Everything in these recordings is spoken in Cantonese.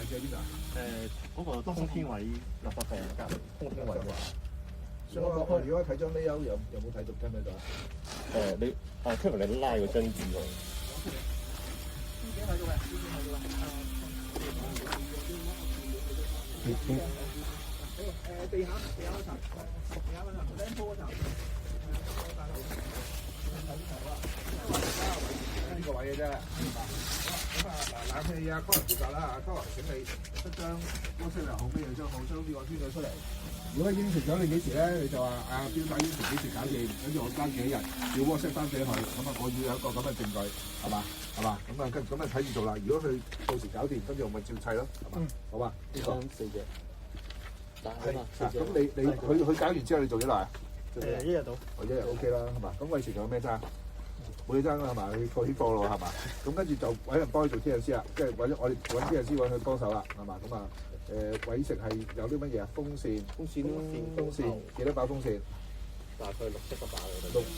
置喺邊度啊？嗰個通天位垃圾房隔離，通天位我如果睇張 layout 有冇睇到聽唔聽到啊？你Kevin 你拉嗰張紙喎。地下嗰層，靚鋪嗰層。呢個位嘅啫，咁冷氣啊，可能負責啦，可能請你一張WhatsApp又好咩嘢張好，將呢個編咗出嚟。如果應承咗你幾時咧，你就話標打應承幾時搞掂，跟住我加幾日要 WhatsApp 翻俾佢，咁我要有一個咁嘅證據，係嘛？咁睇住做啦。如果佢到時搞掂，跟住我咪照砌咯，係嘛？好嘛？呢個4隻。咁佢搞完之後你做幾耐啊？1日到。1日 OK 啦，係嘛？咁維持仲有咩爭？冇嘢爭啦，係嘛？你過起貨咯，係嘛？咁跟住就揾人幫佢做 TNC 啦，即係我哋揾 TNC 揾佢幫手啦，係嘛？咁偉成係有啲乜嘢啊？風扇幾多把風扇？大概6-7把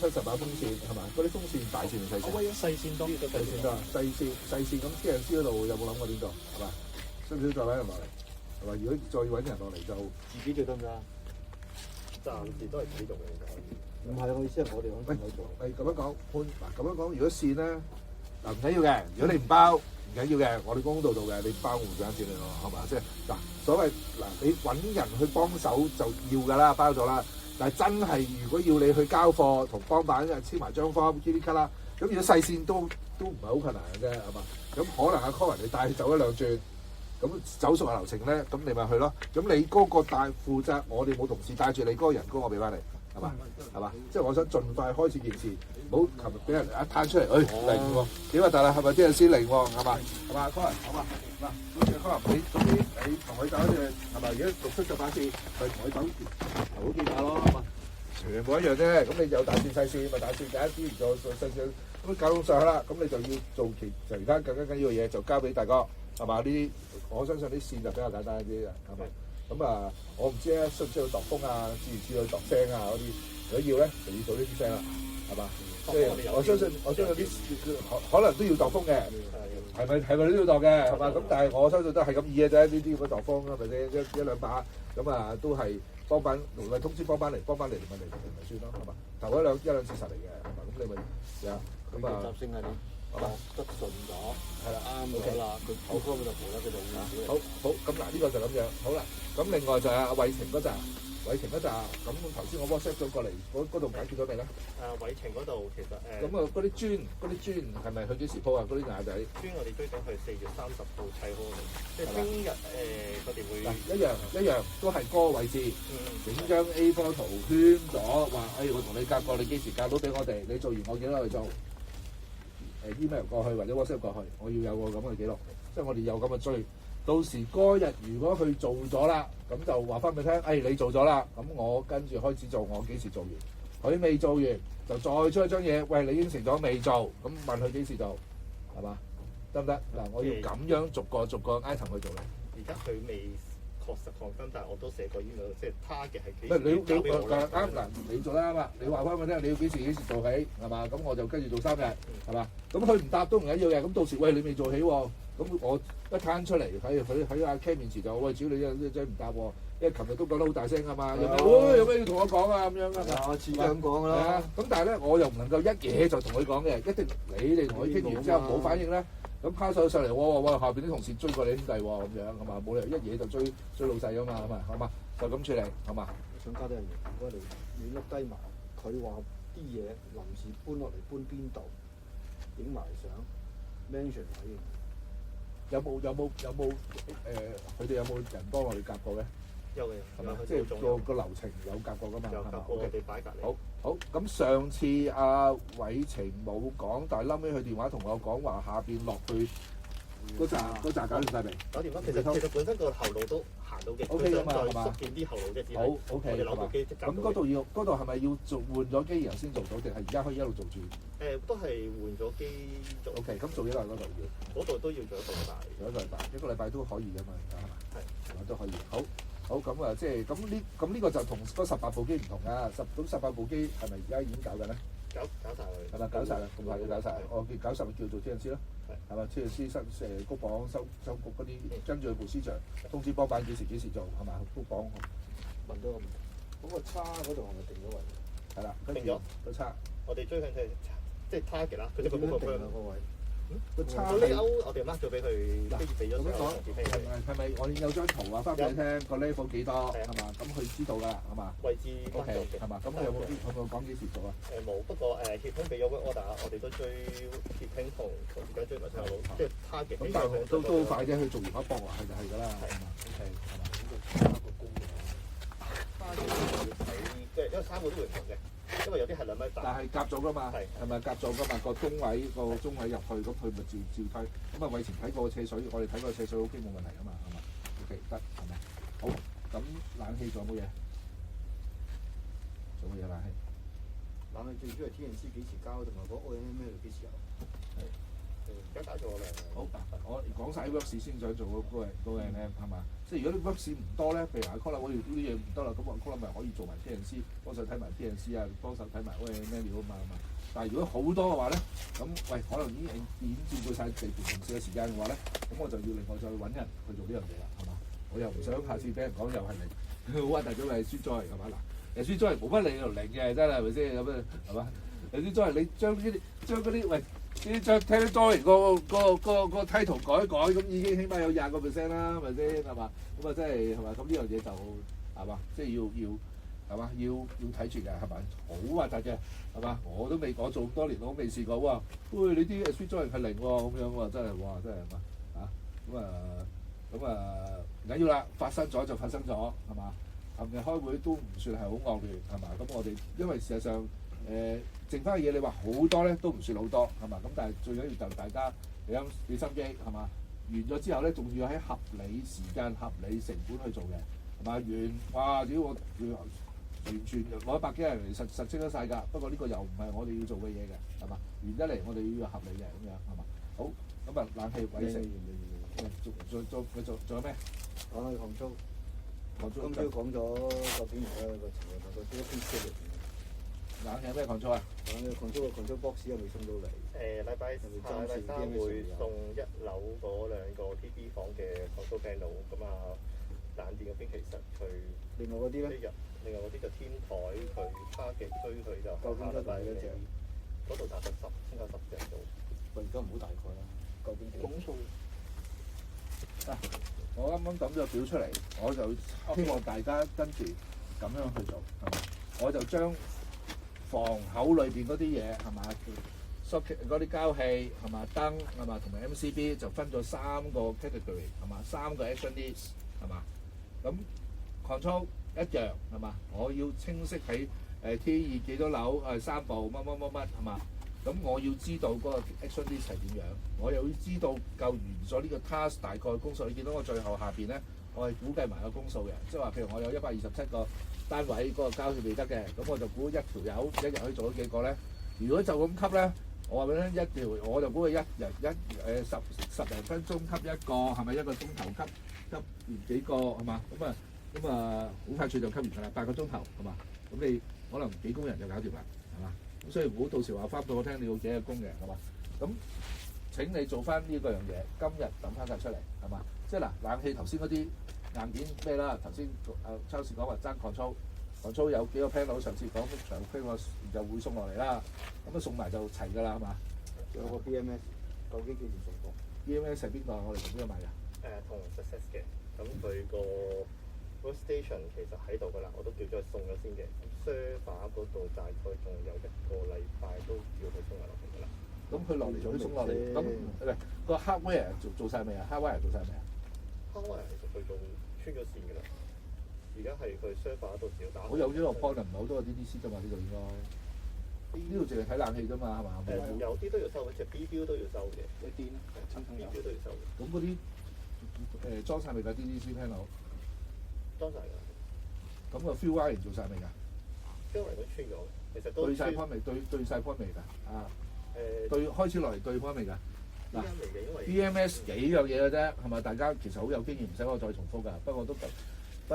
6-70把風扇係嘛？嗰啲風扇大線定細線？細線多。細線咁 TNC 嗰度有冇諗過點做？係嘛？需唔需要再揾人落嚟？係嘛？如果再揾人落嚟就自己做得唔得啊？暫時都係自己做嘅。唔係，我意思係我哋揾朋友做。咁樣講，咁樣講，如果線咧唔緊要嘅，如果你唔包唔緊要嘅，我哋公道做嘅，你包唔緊錢你咯，係嘛？即係所謂你揾人去幫手就要㗎啦，包咗啦。但係真係如果要你去交貨同幫辦簽埋張 form 呢啲卡啦，咁如果細線都唔係好困難嘅啫，係嘛？咁可能阿 Colin 你帶佢走一兩轉，咁走熟流程咧，咁你咪去咯。咁你嗰個負責，我哋冇同事帶住你嗰個人工，我俾翻你。係嘛？即係我想盡快開始件事，唔好琴日俾人一攤出嚟，零喎，幾核突啦？係咪啲人先零喎？係嘛？Colin，好嘛？嗱，咁就 Colin，你同佢走一隻係咪？如果6-70把線，咪同佢走好幾把咯，係嘛？全部一樣啫。咁你有大線細線，咪大線第一啲，再細線，咁搞到上去啦。咁你就要做其他更加緊要嘅嘢，就交俾大哥，係嘛？呢啲我相信啲線就比較簡單一啲嘅，係咪？咁我唔知咧，需唔需要度風啊，諸如此類度聲啊嗰啲，如果要咧，就要做呢啲聲啦，係嘛？即係我相信啲可能都要度風嘅，係咪都要度嘅，係嘛？咁但係我相信都係咁易嘅啫，呢啲咁嘅度風係咪先？一兩把咁都係幫辦，無論通知幫辦嚟咪算咯，係嘛？頭一兩次實嚟嘅，係嘛？咁你咪集聲係點？得順咗，係啦，啱咗啦，佢口方就冇得佢做好，咁嗱呢個就咁樣，好啦，咁另外就係阿偉霆嗰扎，咁頭先我 WhatsApp 咗過嚟，嗰度解決咗未咧？偉霆嗰度其實咁嗰啲磚係咪佢幾時鋪啊？嗰啲瓦仔磚我哋追緊去4月30號砌好嘅，即係聽日佢哋會一樣都係嗰個位置，整張 A4 圖圈咗，話我同你夾過，你幾時夾到俾我哋？你做完我幾多去做？email 過去或者 WhatsApp 過去，我要有個咁嘅記錄，即係我哋有咁嘅追。到時嗰日如果佢做咗啦，咁就話翻俾你聽，你做咗啦，咁我跟住開始做，我幾時做完？佢未做完就再出一張嘢，喂，你應承咗未做？咁問佢幾時做，係嘛？得唔得？嗱，我要咁樣逐個 item 去做嘅。而家佢未確實confirm，但係我都寫過 email，即係 target 係幾？你啱嗱，你做得啱啦，你話翻俾我聽，你要幾時做起係嘛？咁我就跟住做3日係嘛？咁佢唔答都唔緊要嘅，咁到時喂你未做起喎，咁我一攤出嚟喺阿 K 面前就喂，主要你真係唔答喎，因為琴日都講得好大聲㗎嘛，有咩要同我講啊咁樣㗎？我始終咁講㗎啦。咁但係咧，我又唔能夠一嘢就同佢講嘅，一定你哋同佢傾完之後冇反應咧。咁拋手上嚟，哇！下邊啲同事追過你兄弟喎，咁樣係嘛？冇理由一嘢就追老細啊嘛，係咪？好嘛？就咁處理，好嘛？想加啲人員，如果你碌低埋，佢話啲嘢臨時搬落嚟搬邊度，影埋相 mention 位。有冇佢哋有冇人幫我哋夾過咧？有嘅，係咪？即係個流程有夾過㗎嘛？有夾過，我哋擺隔離。好，咁上次阿偉霆冇講，但係後尾佢電話同我講話下邊落去嗰扎搞掂晒未？搞掂啦，其實本身個後路都行到嘅，OK 㗎嘛，係嘛？縮短啲後路啫，只係好 OK 我哋扭部機即咁嗰度係咪要換咗機然後先做到，定係而家可以一路做住？都係換咗機做。OK，咁做幾耐嗰度要？嗰度都要做一個禮拜。一個禮拜都可以㗎嘛，係嘛？係，都可以。好咁即係咁呢個就同嗰18部機唔同㗎。18部機係咪而家已經搞緊咧？搞晒佢。係咪搞晒啦？咁快就搞晒，我叫搞晒咪叫做 TNC 咯，係嘛？TNC 谷磅收谷嗰啲，跟住去部司長通知幫辦幾時做，係嘛？谷磅問到個問題，嗰個叉嗰度係咪定咗位？係啦，跟定咗住個叉，我哋追向即係 target 啦，佢即係點樣定啊個個位？個叉呢歐我哋 mark 咗俾佢，跟住俾咗咁樣講上係咪我哋有張圖話翻俾你聽個 level 幾多係嘛？咁佢知道㗎啦，係嘛位置？OK 係嘛？咁佢有冇講幾時做啊？冇，不過協興俾咗 work order，我哋都追協興同而家追埋細佬，即係 target。咁但係都快啫，佢做完一搏係就係㗎啦，係嘛？OK 係嘛？叉個工嘅。即係因為3個都會唔同嘅，因為有啲係2米大。但係夾咗㗎嘛，係咪夾咗㗎嘛？個中位入去，咁佢咪照推。咁啊，以前睇過個車水，我哋睇過個車水 OK 冇問題㗎嘛，係嘛 ？OK 得係嘛？好，咁冷氣仲有冇嘢？仲有冇嘢冷氣？冷氣最主要係 TNC 幾時交，同埋嗰 OMM 幾時有？而家打咗我兩。好，我講晒 work 先想做嗰個 NM 係嘛？即係如果啲 work 唔多咧，譬如阿 Colin 我哋呢啲嘢唔得啦，咁我 Colin 咪可以做埋 TNC，幫手睇埋 TNC 啊，幫手睇埋 OMM 料啊嘛。但係如果好多嘅話咧，咁喂可能已經照顧晒地盤同事嘅時間嘅話咧，咁我就要另外再揾人去做呢樣嘢啦，係嘛？我又唔想下次俾人講又係零，好核突咗係輸災係嘛嗱？誒輸災冇乜理由零嘅真係係咪先咁啊係嘛？有輸災你將嗰啲喂。啲將 Telejoy 個 title 改一改，咁已經起碼有20%啦，係咪先係嘛？咁啊真係係嘛？咁呢樣嘢就係嘛？即係要係嘛？要睇住嘅係咪？好核突嘅係嘛？我做咁多年我都未試過喎。喂，你啲 Telejoy 係零喎，咁樣喎，真係哇，真係係嘛？咁唔緊要啦，發生咗就發生咗係嘛？琴日開會都唔算係好惡劣係嘛？咁我哋因為事實上剩翻嘅嘢，你話好多咧都唔算好多係嘛？咁但係最緊要就大家俾心機係嘛？完咗之後咧，仲要喺合理時間、合理成本去做嘅係嘛？哇！屌我完全攞100幾人嚟實清得晒㗎。不過呢個又唔係我哋要做嘅嘢嘅係嘛？完得嚟我哋要合理嘅咁樣係嘛？好咁啊，冷氣毀成，仲有咩？講起擴租，今朝講咗個邊個個情況，個都偏超嚟。冷氣有咩擴租啊？擴租 box 又未送到嚟。禮拜3會送1樓嗰2個 TB 房嘅擴租 panel， 咁啊冷電嗰邊其實佢另外嗰啲咧，另外嗰啲就天台佢花極推佢就究竟得大幾隻？嗰度大概先有10隻到。喂，而家唔好大概啦，究竟幾？總數我啱啱抌咗表出嚟，我就希望大家跟住咁樣去做係嘛？我就將房口裏邊嗰啲嘢係嘛，socket 嗰啲膠氣係嘛，燈係嘛，同埋 MCB 就分咗3個 category 係嘛，3個 action list 係嘛，咁 control 一樣係嘛，我要清晰喺T2幾多樓3部乜係嘛，咁我要知道嗰個 action list 係點樣，我又要知道夠完咗呢個 task 大概公數，你見到我最後下邊咧，我係估計埋個公數嘅，即係話譬如我有127個單位嗰個膠氣未得嘅，咁我就估一條友一日可以做到幾個咧？如果就咁吸咧，我話俾你聽，一條我就估佢十零分鐘吸一個，係咪1個鐘頭吸完幾個係嘛？咁啊好快脆就吸完㗎啦，8個鐘頭係嘛？咁你可能幾工人就搞掂啦係嘛？咁所以唔好到時話翻俾我聽你要幾個工嘅係嘛？咁請你做翻呢個樣嘢，今日抌翻晒出嚟係嘛？即係嗱，冷氣頭先嗰啲硬件咩啦？頭先超市講話爭control有幾個 panel， 上次講長區我就會送落嚟啦。咁送埋就齊㗎啦係嘛？仲有個 BMS， 究竟幾時送貨 ？BMS 係邊個？我哋同邊個買㗎？同 Success 嘅，咁佢個 workstation 其實喺度㗎啦，我都叫咗佢送咗先嘅。server 嗰度大概仲有1個禮拜都要佢送埋落嚟㗎啦。咁佢落嚟仲要送落嚟，咁個 hardware 做晒未啊 ？hardware 做晒未啊 hardware 其實佢仲穿咗線㗎啦，而家係佢 server 嗰度少打。我有呢個 point 唔係好多個 DDC 㗎嘛，呢度應該。呢度淨係睇冷氣啫嘛，係嘛？有啲都要收嘅，即係 B 標都要收嘅。一啲B 標都要收嘅。咁嗰啲裝晒未㗎 DDC panel？ 裝晒㗎。咁個 field wiring 做晒未㗎 field wiring 都穿咗，其實都對晒 point 未？對晒 point 未㗎？啊對開始落嚟對 point 未㗎？嗱 BMS 幾樣嘢嘅啫，係咪？大家其實好有經驗，唔使我再重複㗎。不過都不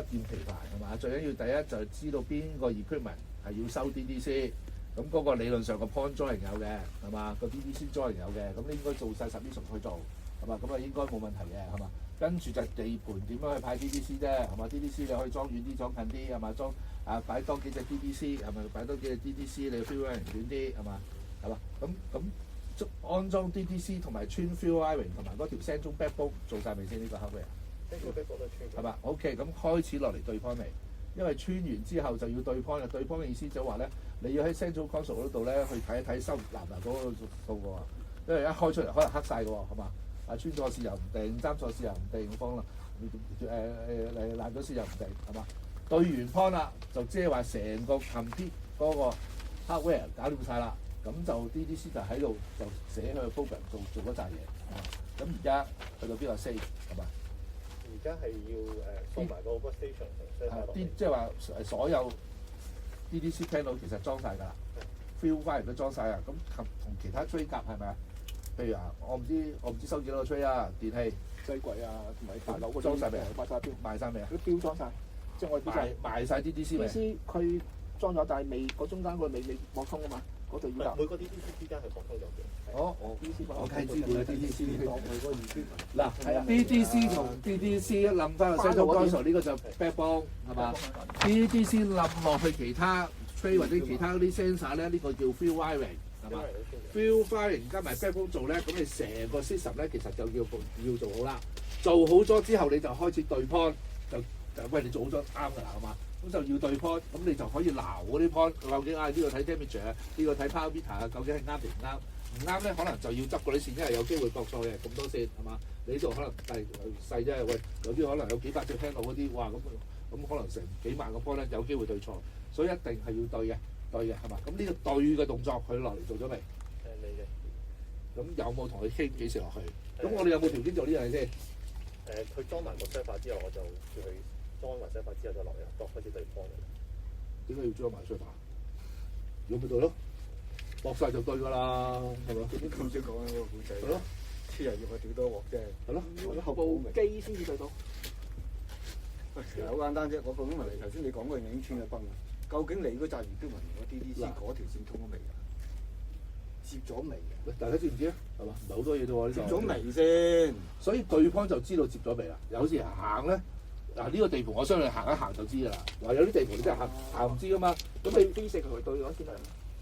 厭其煩係嘛？最緊要第一就係知道邊個 equipment 係要收 DDC，咁嗰個理論上個 point join 有嘅，係嘛？個 DDC join 有嘅，咁你應該做晒submission去做，係嘛？咁啊應該冇問題嘅，係嘛？跟住就地盤點樣去派 DDC 啫，係嘛？DDC 你可以裝遠啲，裝近啲，係嘛？裝擺多幾隻 DDC，係咪？擺多幾隻 DDC，你 field wiring 短啲，係嘛？係嘛？咁安裝 DDC 同埋穿 field wiring 同埋嗰條 central backbone 做晒未先？呢個 hardware 係嘛 ？OK， 咁開始落嚟對 point 未？因為穿完之後就要對 point 啦。對 point 嘅意思就係話咧，你要喺 central console 嗰度咧去睇一睇收嗱嗰個數嘅喎，因為一開出嚟可能黑晒嘅喎，係嘛？穿錯線又唔定，爭錯線又唔定，方啦爛咗線又唔定，係嘛？對完 point 啦，就即係話成個 complete 嗰個 hardware 搞掂晒啦，咁就 DDC 就喺度就寫佢個 program 做嗰扎嘢。咁而家去到邊個 stage 係嘛？而家係要送埋個 workstation 即係話所有 DDC panel 其實裝晒㗎啦 ，field wiring 都裝晒啊。咁同其他 tray 夾係咪啊？譬如我唔知收幾多個 tray 啊，電器、西櫃啊，同埋大樓嗰啲裝晒未啊？賣晒未啊？啲標裝晒，即係我哋賣晒 DDC 未 ？DDC 佢裝咗，但係未個中間個未駁通啊嘛，嗰度要每個 DDC 之間係駁通咗嘅。我睇資料啦 DDC。嗱係啊 DDC 同 DDC 冧翻個 central console 呢個就 backbone 係嘛 ？DDC 冧落去其他 tray 或者其他嗰啲 sensor 咧，呢個叫 field wiring 係嘛？field wiring 加埋 backbone 做咧，咁你成個 system 咧其實就要做好啦。做好咗之後，你就開始對 point 就喂你做好咗啱㗎啦，係嘛？咁就要對 point，咁你就可以撈嗰啲 point，究竟呢個睇 temperature 啊，呢個睇 power meter 啊，究竟係啱定唔啱？唔啱咧，可能就要執嗰啲線，因為有機會割錯嘅咁多線係嘛？你呢度可能細啫，喂，有啲可能有幾百隻 panel嗰啲，哇咁可能成幾萬個 point 咧，有機會對錯，所以一定係要對嘅係嘛？咁呢個對嘅動作佢落嚟做咗未？未嘅。咁有冇同佢傾幾時落去？咁我哋有冇條件做呢樣嘢先？佢裝埋個 server 之後，我就叫佢裝埋 server 之後就落嚟度開始對方嘅。點解要裝埋 server？如果咪對咯，駁晒就對㗎啦，係咪？點咁少講緊嗰個故仔？係咯，黐人肉啊，屌多鑊啫。係咯，要部機先至對到。其實好簡單啫，我講緊問題。頭先你講嗰樣已經穿咗崩啦。究竟你嗰扎魚標紋嗰 DDC 嗰條線通咗未㗎？接咗未嘅？大家知唔知啊？係嘛？唔係好多嘢啫喎，呢接咗未先？所以對方就知道接咗未啦。有時行咧，呢個地盤我相信行一行就知㗎啦。話有啲地盤你真係行唔知㗎嘛。咁你 D4佢對咗先係。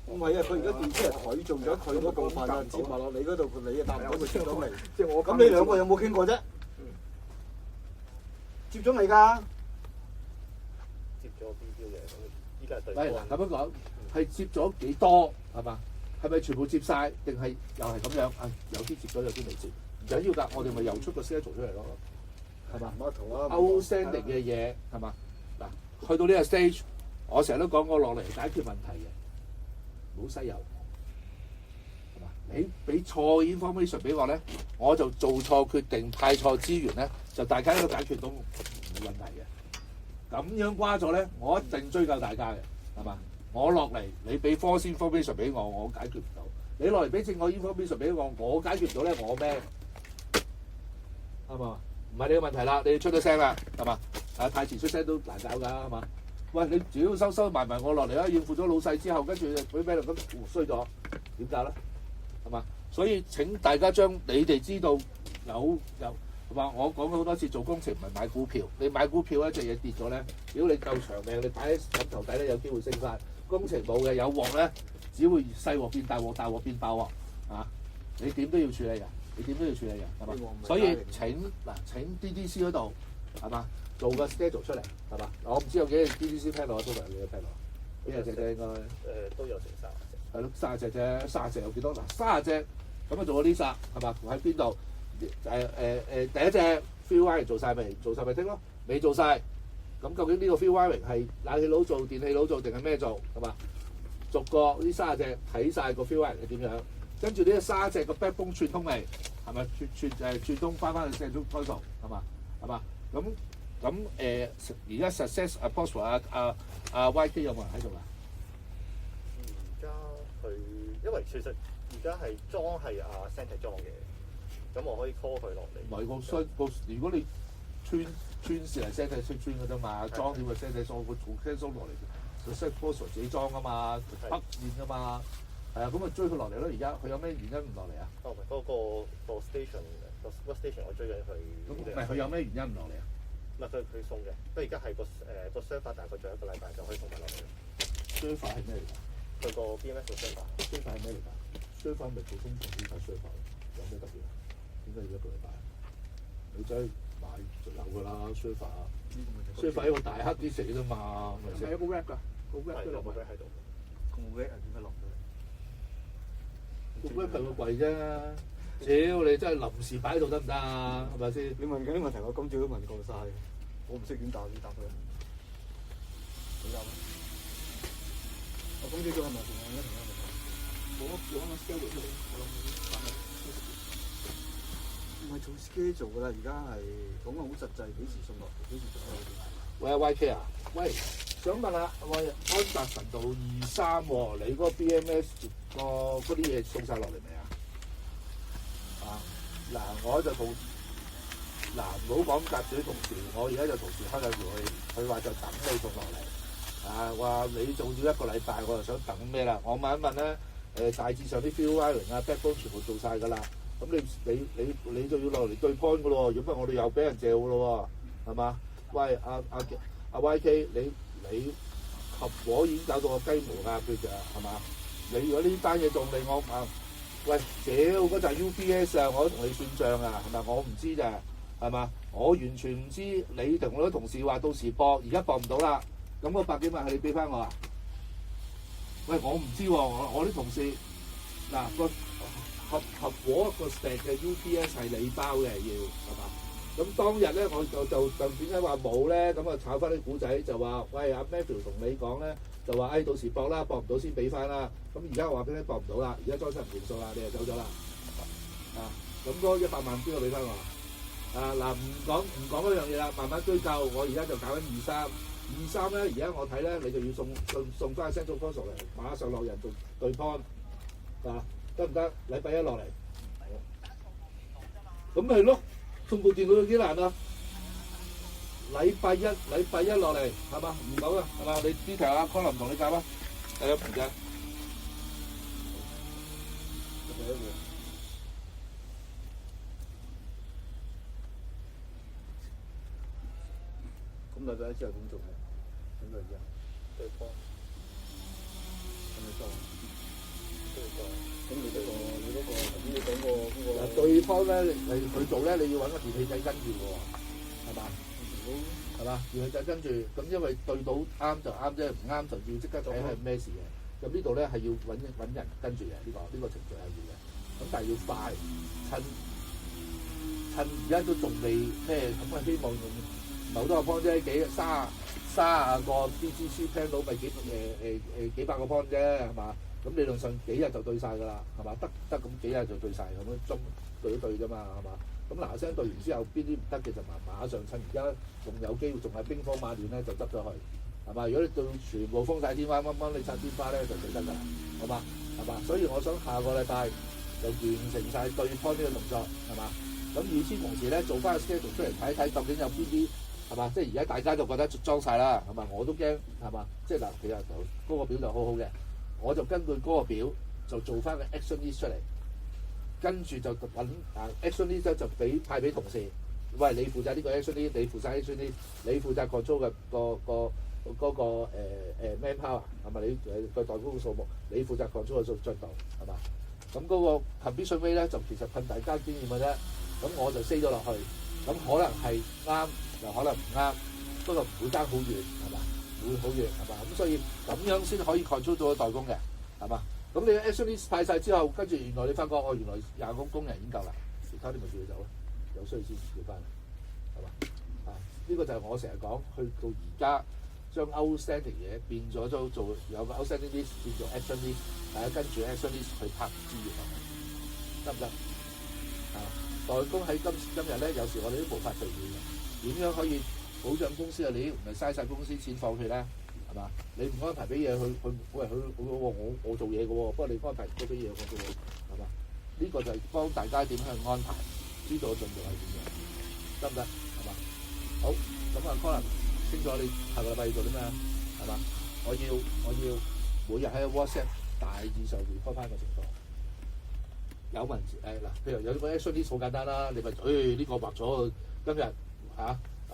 唔係啊，佢而家電機係佢做咗佢嗰部分啊，接埋落你嗰度，你啊答唔到佢接咗未？即係我咁你兩個有冇傾過啫？接咗未㗎？接咗 BQ 嘅，咁依家係對嗱咁樣講，係接咗幾多係嘛？係咪全部接晒？定係又係咁樣？有啲接咗，有啲未接，唔緊要㗎。我哋咪又出個 schedule 出嚟咯，係嘛？Outstanding 嘅嘢係嘛？嗱，去到呢個 stage，我成日都講過落嚟解決問題嘅，唔好西遊，係嘛？你俾錯 information 俾我咧，我就做錯決定，派錯資源咧，就大家都解決到冇問題嘅。咁樣瓜咗咧，我一定追究大家嘅，係嘛？我落嚟，你俾 false information 俾我，我解決唔到；你落嚟俾正確 information 俾我，我解決唔到咧，我咩？係嘛？唔係你嘅問題啦，你出咗聲啦，係嘛？太遲出聲都難搞㗎，係嘛？喂，你只要收埋我落嚟啦，應付咗老細之後，跟住俾咩咁衰咗，點解咧？係嘛？所以請大家將你哋知道有。話我講咗好多次，做工程唔係買股票，你買股票一隻嘢跌咗咧，如果你夠長命，你擺喺枕頭底咧，有機會升翻。工程冇嘅，有鑊咧，只會細鑊變大鑊，大鑊變爆鑊啊！你點都要處理㗎，係嘛？所以請 DDC 嗰度係嘛，做個 schedule 出嚟係嘛？我唔知有幾隻 DDC panel 啊，都有幾隻 panel，幾隻隻應該都有成30隻。係咯，30隻啫，30隻有幾多？嗱，30隻咁啊，做咗呢紮係嘛？喺邊度？第一隻 field wiring 做晒未？做晒咪聽咯，未做晒。咁究竟呢個 field wiring 係冷氣佬做、電氣佬做定係咩做？係嘛？逐個呢30隻睇晒個 field wiring 係點樣，跟住呢30隻個 backbone 串通未？係咪串通翻去正中開數？係嘛？咁而家 success apostle YK 有冇人喺度㗎？而家佢因為其實而家係裝係Santa 裝嘅。咁我可以 call 佢落嚟。唔係如果你穿線係 set 係識穿嘅啫嘛，裝點會 set 係裝個 cancel 落嚟，佢 set course 自己裝啊嘛，北面啊嘛，係啊，咁咪追佢落嚟咯。而家佢有咩原因唔落嚟啊？哦，唔係嗰個 station 個 station 我追緊佢。咁唔係佢有咩原因唔落嚟啊？唔係佢送嘅，不過而家係個 server 大概仲有1個禮拜就可以送埋落嚟。server 係咩嚟㗎？佢個 BMS 個 server。server 係咩嚟㗎？server 咪普通同呢塊 server 有咩特別啊？點解要1個禮拜？你真係買就有㗎啦 server。server 一個大黑啲死啫嘛，係咪先？係有個 wrap 㗎，個 wrap 都落埋。喺度。咁 wet 啊，點解落咗嚟？個 wrap 係個櫃啫。屌你真係臨時擺喺度得唔得啊？係咪先？你問緊啲問題，我今朝都問過晒，我唔識點答，你答佢。你答啦。我今朝早係咪仲有一同一問題？我攞個 schedule 出嚟，我諗唔係做 schedule 㗎啦，而家係講緊好實際，幾時送落嚟，幾時做咧？喂 YK 啊，喂，想問下，喂安達臣道23喎，你嗰個 BMS 嗰啲嘢送晒落嚟未啊？啊，嗱，我就同唔好講隔水同事，我而家就同事開緊會，佢話就等你送落嚟。啊，話你仲要1個禮拜，我就想等咩啦？我問一問咧，大致上啲 field wiring 啊、backbone 全部做晒㗎啦。咁你就要落嚟對 point 㗎咯，如果唔係我哋又俾人借㗎咯喎，係嘛？喂，阿 YK，你合夥已經搞到個雞毛鴨血㗎，係嘛？你如果呢單嘢仲令我喂，屌嗰陣 UPS 啊，我都同你算賬啊，係咪？我唔知咋，係嘛？我完全唔知，你同我啲同事話到時駁，而家駁唔到啦。咁嗰100幾萬係你俾翻我啊？喂，我唔知喎，我啲同事嗱個合夥個 stack 嘅 UPS 係你包嘅，要係嘛？咁當日咧，我就點解話冇咧？咁啊炒翻啲古仔就話，喂阿 Matthew 同你講咧，就話到時駁啦，駁唔到先俾翻啦。咁而家我話俾你駁唔到啦，而家裝修唔掂數啦，你就走咗啦。啊，咁嗰100萬邊個俾翻我？啊嗱，唔講嗰樣嘢啦，慢慢追究。我而家就搞緊23咧，而家我睇咧，你就要送翻 Central Console 嚟，馬上落人做對 point 啊，得唔得？禮拜1落嚟。咁咪係咯。送部電腦有幾難啊？禮拜一落嚟係嘛？唔到啊係嘛？你呢條阿康林同你夾啊？係啊，唔該。咁禮拜1之後點做咧？咁禮拜1對方係咪裝？對方。咁你嗰個頭先你講過嗰個對方咧，佢做咧，你要揾個電器仔跟住嘅喎，係嘛？係嘛？電器仔跟住，咁因為對到啱就啱啫，唔啱就要即刻睇係咩事嘅。咁呢度咧係要揾人跟住嘅，呢個程序係要嘅。咁但係要快，趁而家都仲未咩，咁啊希望用某多個 point 啫，30個 DGC panel 咪幾百個 point 啫，係嘛？咁理論上幾日就對晒㗎啦，係嘛？得咁幾日就對晒，咁樣對一對啫嘛，係嘛？咁嗱聲對完之後，邊啲唔得嘅就馬上趁而家仲有機會，仲係兵荒馬亂咧，就執咗佢，係嘛？如果你對全部封晒天花，掹你拆天花咧，就死得㗎啦，好嘛？係嘛？所以我想下個禮拜就完成晒對 point 呢個動作，係嘛？咁與此同時咧，做翻個 schedule 出嚟睇睇，究竟有邊啲係嘛？即係而家大家就覺得裝晒啦，係嘛？我都驚係嘛？即係嗱，其實嗰個表就好好嘅。我就根據嗰個表就做翻個 action list 出嚟，跟住就揾action list 就派俾同事，喂，你負責呢個 action list，你負責 action list，你負責 control 嘅個manpower 係咪？你個代工嘅數目，你負責 control 嘅進度係嘛？咁嗰個 completion rate 咧就其實憑大家經驗嘅啫。咁我就 say 咗落去，咁可能係啱，又可能唔啱，不過唔會爭好遠係嘛？會好遠係嘛？咁所以咁樣先可以 control 到代工嘅係嘛？咁你 action list 派晒之後，跟住原來你發覺原來20個工人已經夠啦，其他啲咪叫佢走咯，有需要先調翻嚟係嘛？呢個就係我成日講，去到而家將 outstanding 嘢變咗做有個 outstanding list 變做 action list，大家跟住 action list 去拍資源落去，得唔得？代工喺今日咧，有時我哋都無法避免嘅，點樣可以保障公司嘅利益，唔係嘥晒公司錢放血咧，係嘛？你唔安排俾嘢我做嘢嘅喎，不過你安排多啲嘢我做嘢，係嘛？呢個就係幫大家點樣去安排，知道進度係點樣，得唔得？係嘛？好，咁啊，可能清楚你下個禮拜要做啲咩，係嘛？我要每日喺 WhatsApp 大致上 report 翻個情況。有文字嗱，譬如有啲 action list 好簡單啦，你咪呢個畫咗今日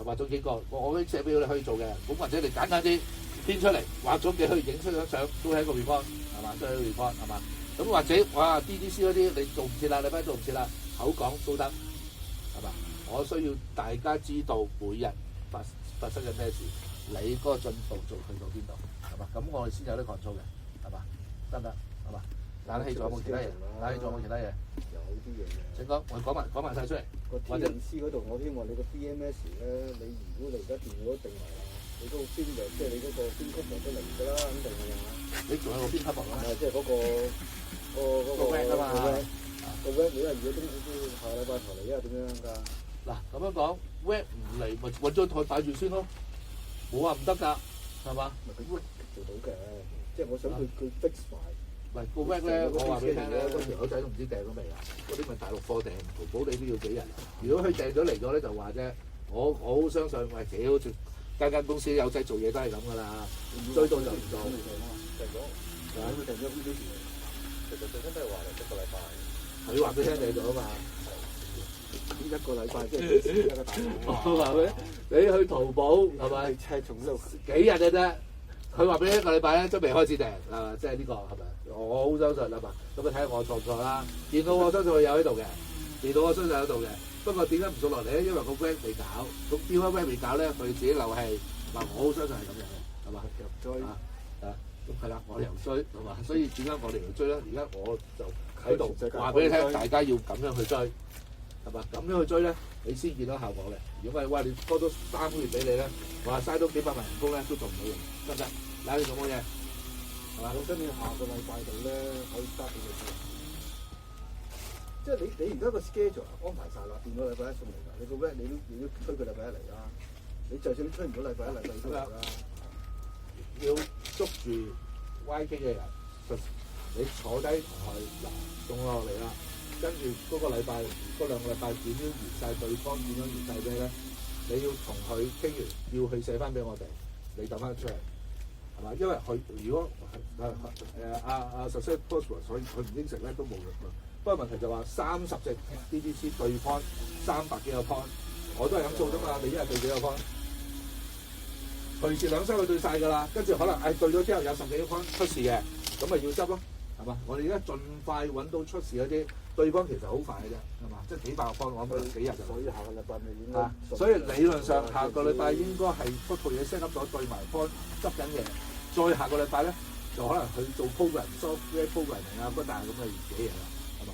畫咗幾個，我已經寫俾你可以做嘅。咁或者你簡單啲編出嚟，畫咗幾可以影出張相，都係一個 report 係嘛，都係一個 report 係嘛。咁或者哇 DDC 嗰啲你做唔切啦，禮拜做唔切啦，口講都得係嘛。我需要大家知道每日發生緊咩事，你嗰個進度做去到邊度係嘛？咁我哋先有得 control 嘅係嘛？得唔得係嘛？冷氣仲有冇其他嘢？冷氣仲有冇其他嘢？有啲嘢嘅。請講，我講埋晒出嚟。個 TNC 嗰度，我希望你個 BMS 咧，你如果你而家電腦都定埋啦，你嗰個邊就即係你嗰個邊級就都嚟㗎啦，肯定係嘛？你仲有個邊級博啦？即係嗰個 WAC 啊嘛。個 WAC 你話如果都下禮拜頭嚟啊，點樣㗎？嗱咁樣講 ，WAC 唔嚟咪揾張台擺住先咯，冇話唔得㗎，係嘛？咪佢 WAC 做到嘅，即係我想佢 fix 埋。唔係個 WAC 咧，我話俾你聽咧，嗰條友仔都唔知訂咗未啊！嗰啲咪大陸貨訂，淘寶你都要幾日啊？如果佢訂咗嚟咗咧，就話啫。我好相信，喂，屌，間公司友仔做嘢都係咁㗎啦，追到就唔做。訂咗，佢訂咗邊幾時？其實最新都係話嚟一個禮拜。佢話俾你聽訂咗啊嘛。一個禮拜即係一個大佬。我話俾你去淘寶係咪？係從呢度幾日嘅啫？佢話俾你一個禮拜咧都未開始訂啊！即係呢個係咪？我好相信啊嘛。咁你睇下我錯唔錯啦？電腦我相信佢有喺度嘅，電腦我相信有喺度嘅。不過點解唔做落嚟咧？因為個 web 未搞，咁點解 web 未搞咧？佢自己漏氣。嗱，我好相信係咁樣嘅，係嘛？追咁係啦，我哋又追係嘛？所以點解我哋要追咧？而家我就喺度話俾你聽，大家要咁樣去追，係嘛？咁樣去追咧，你先見到效果嘅。如果唔係，哇！你多咗3個月俾你咧，話嘥多幾百萬人工咧，都做唔到嘢，得唔得？嗱，你做乜嘢？係嘛？我今年下個禮拜度咧可以 start 俾你做。即係你而家個 schedule 安排晒啦，變咗禮拜一送嚟㗎。你個 web 你都推佢禮拜一嚟啦。你就算你推唔到禮拜一，禮拜二都嚟啦。要捉住 YK 嘅人，你坐低同佢嗱送落嚟啦，跟住嗰個禮拜嗰2個禮拜點樣完晒對方，點樣完晒咩咧？你要同佢傾完，要佢寫翻俾我哋，你抌翻出嚟，係嘛？因為佢如果success possible， 所以佢唔應承咧都冇用㗎。不過問題就話30隻 DDC 對 point 300幾個 point， 我都係咁做啫嘛。你一日對幾個 point？隨時2三個對晒㗎啦，跟住可能對咗之後有10幾個 point 出事嘅，咁咪要執咯，係嘛？我哋而家盡快揾到出事嗰啲對方，其實好快嘅啫，係嘛？即係幾百個 point，我諗幾日就。所以下個禮拜咪應該。所以理論上下個禮拜應該係嗰套嘢 set up 咗對埋 point 執緊嘢，再下個禮拜咧就可能去做 program software programming 啊，不但係咁嘅嘢啦，係嘛？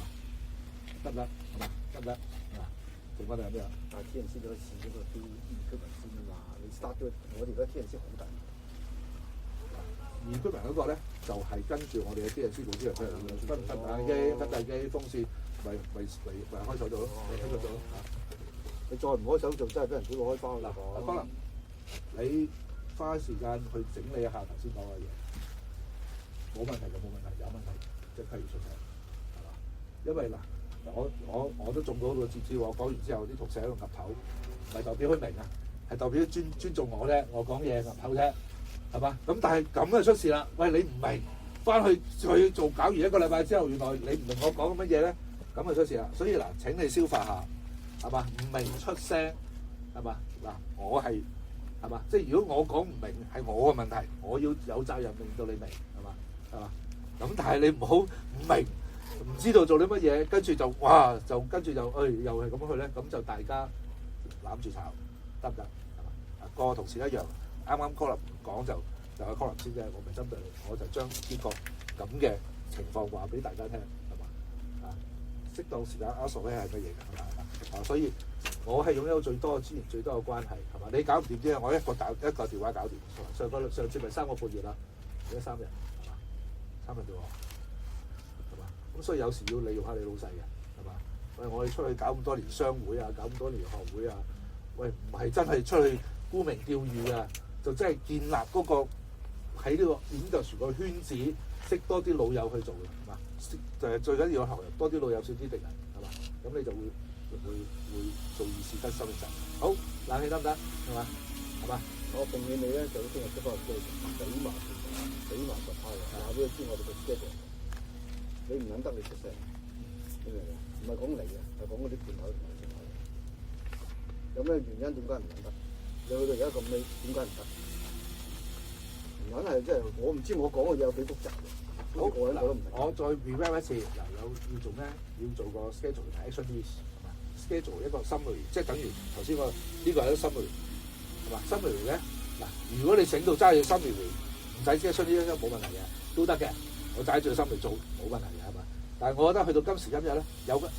得唔得？係嘛？得唔得？啊，剩翻係咩啊？但係 TNC 嗰次嗰個啲居民先啊嘛，你 start 咗我哋而家 TNC 好大。而居民嗰個咧就係跟住我哋嘅 TNC 公司嚟出嚟嘅，分大機、分大機、風扇，咪開手做咯，開手做咯嚇。你再唔開手做，真係俾人屌到開花啦！可能你花時間去整理一下頭先講嘅嘢，冇問題就冇問題，有問題即刻要出聲，係嘛？因為嗱，我都中咗好多次，我講完之後啲同事喺度岌頭，唔係代表佢明啊，係代表尊重我啫，我講嘢岌頭啫。係嘛？咁但係咁就出事啦！喂，你唔明，翻去做搞完1個禮拜之後，原來你唔明我講乜嘢咧，咁就出事啦。所以嗱，請你消化下，係嘛？唔明出聲，係嘛？嗱，我係嘛？即係如果我講唔明係我嘅問題，我要有責任令到你明，係嘛？係嘛？咁但係你唔好唔明，唔知道做啲乜嘢，跟住就哇，就跟住就又係咁去咧，咁就大家攬住炒，得唔得？係嘛？個同事一樣。啱啱 Colin 講就係 Colin 先啫，我唔係針對你，我就將呢個咁嘅情況話俾大家聽，係嘛？啊，適當時間阿傻咧係乜嘢㗎？係嘛？所以我係擁有最多嘅資源、最多嘅關係，係嘛？你搞唔掂啫，我一個電話搞掂。上次咪3個半月啦，而家3日，係嘛？3日啫喎，係嘛？咁所以有時要利用下你老細嘅，係嘛？喂，我哋出去搞咁多年商會啊，搞咁多年學會啊，喂，唔係真係出去沽名釣譽啊！就真係建立嗰個喺呢個industry個圈子，識多啲老友去做嘅，係嘛？就係最緊要學多啲老友，少啲敵人，係嘛？咁你就會做義事得心嘅陣。好，冷氣得唔得？係嘛？係嘛？我奉勸你咧，就聽日出翻個 schedule，死埋實派嘅，話俾佢知我哋個 schedule。你唔撚得，你出聲，你明唔明？唔係講你嘅，係講嗰啲判頭同埋判頭。有咩原因點解唔撚得？你去到而家咁尾，點解唔得？唔撚係即係我唔知我講嘅嘢有幾複雜嘅。好，個人我都唔明。我再 review 一次，嗱要做咩？要做個 schedule 同 action list，係嘛 ？schedule 一個 summary，即係等於頭先個呢個係一個 summary，係嘛 ？summary 咧嗱，如果你醒到揸住 summary，唔使 action list 冇問題嘅，都得嘅。我揸住 summary 做冇問題嘅，係嘛？但係我覺得去到今時今日咧，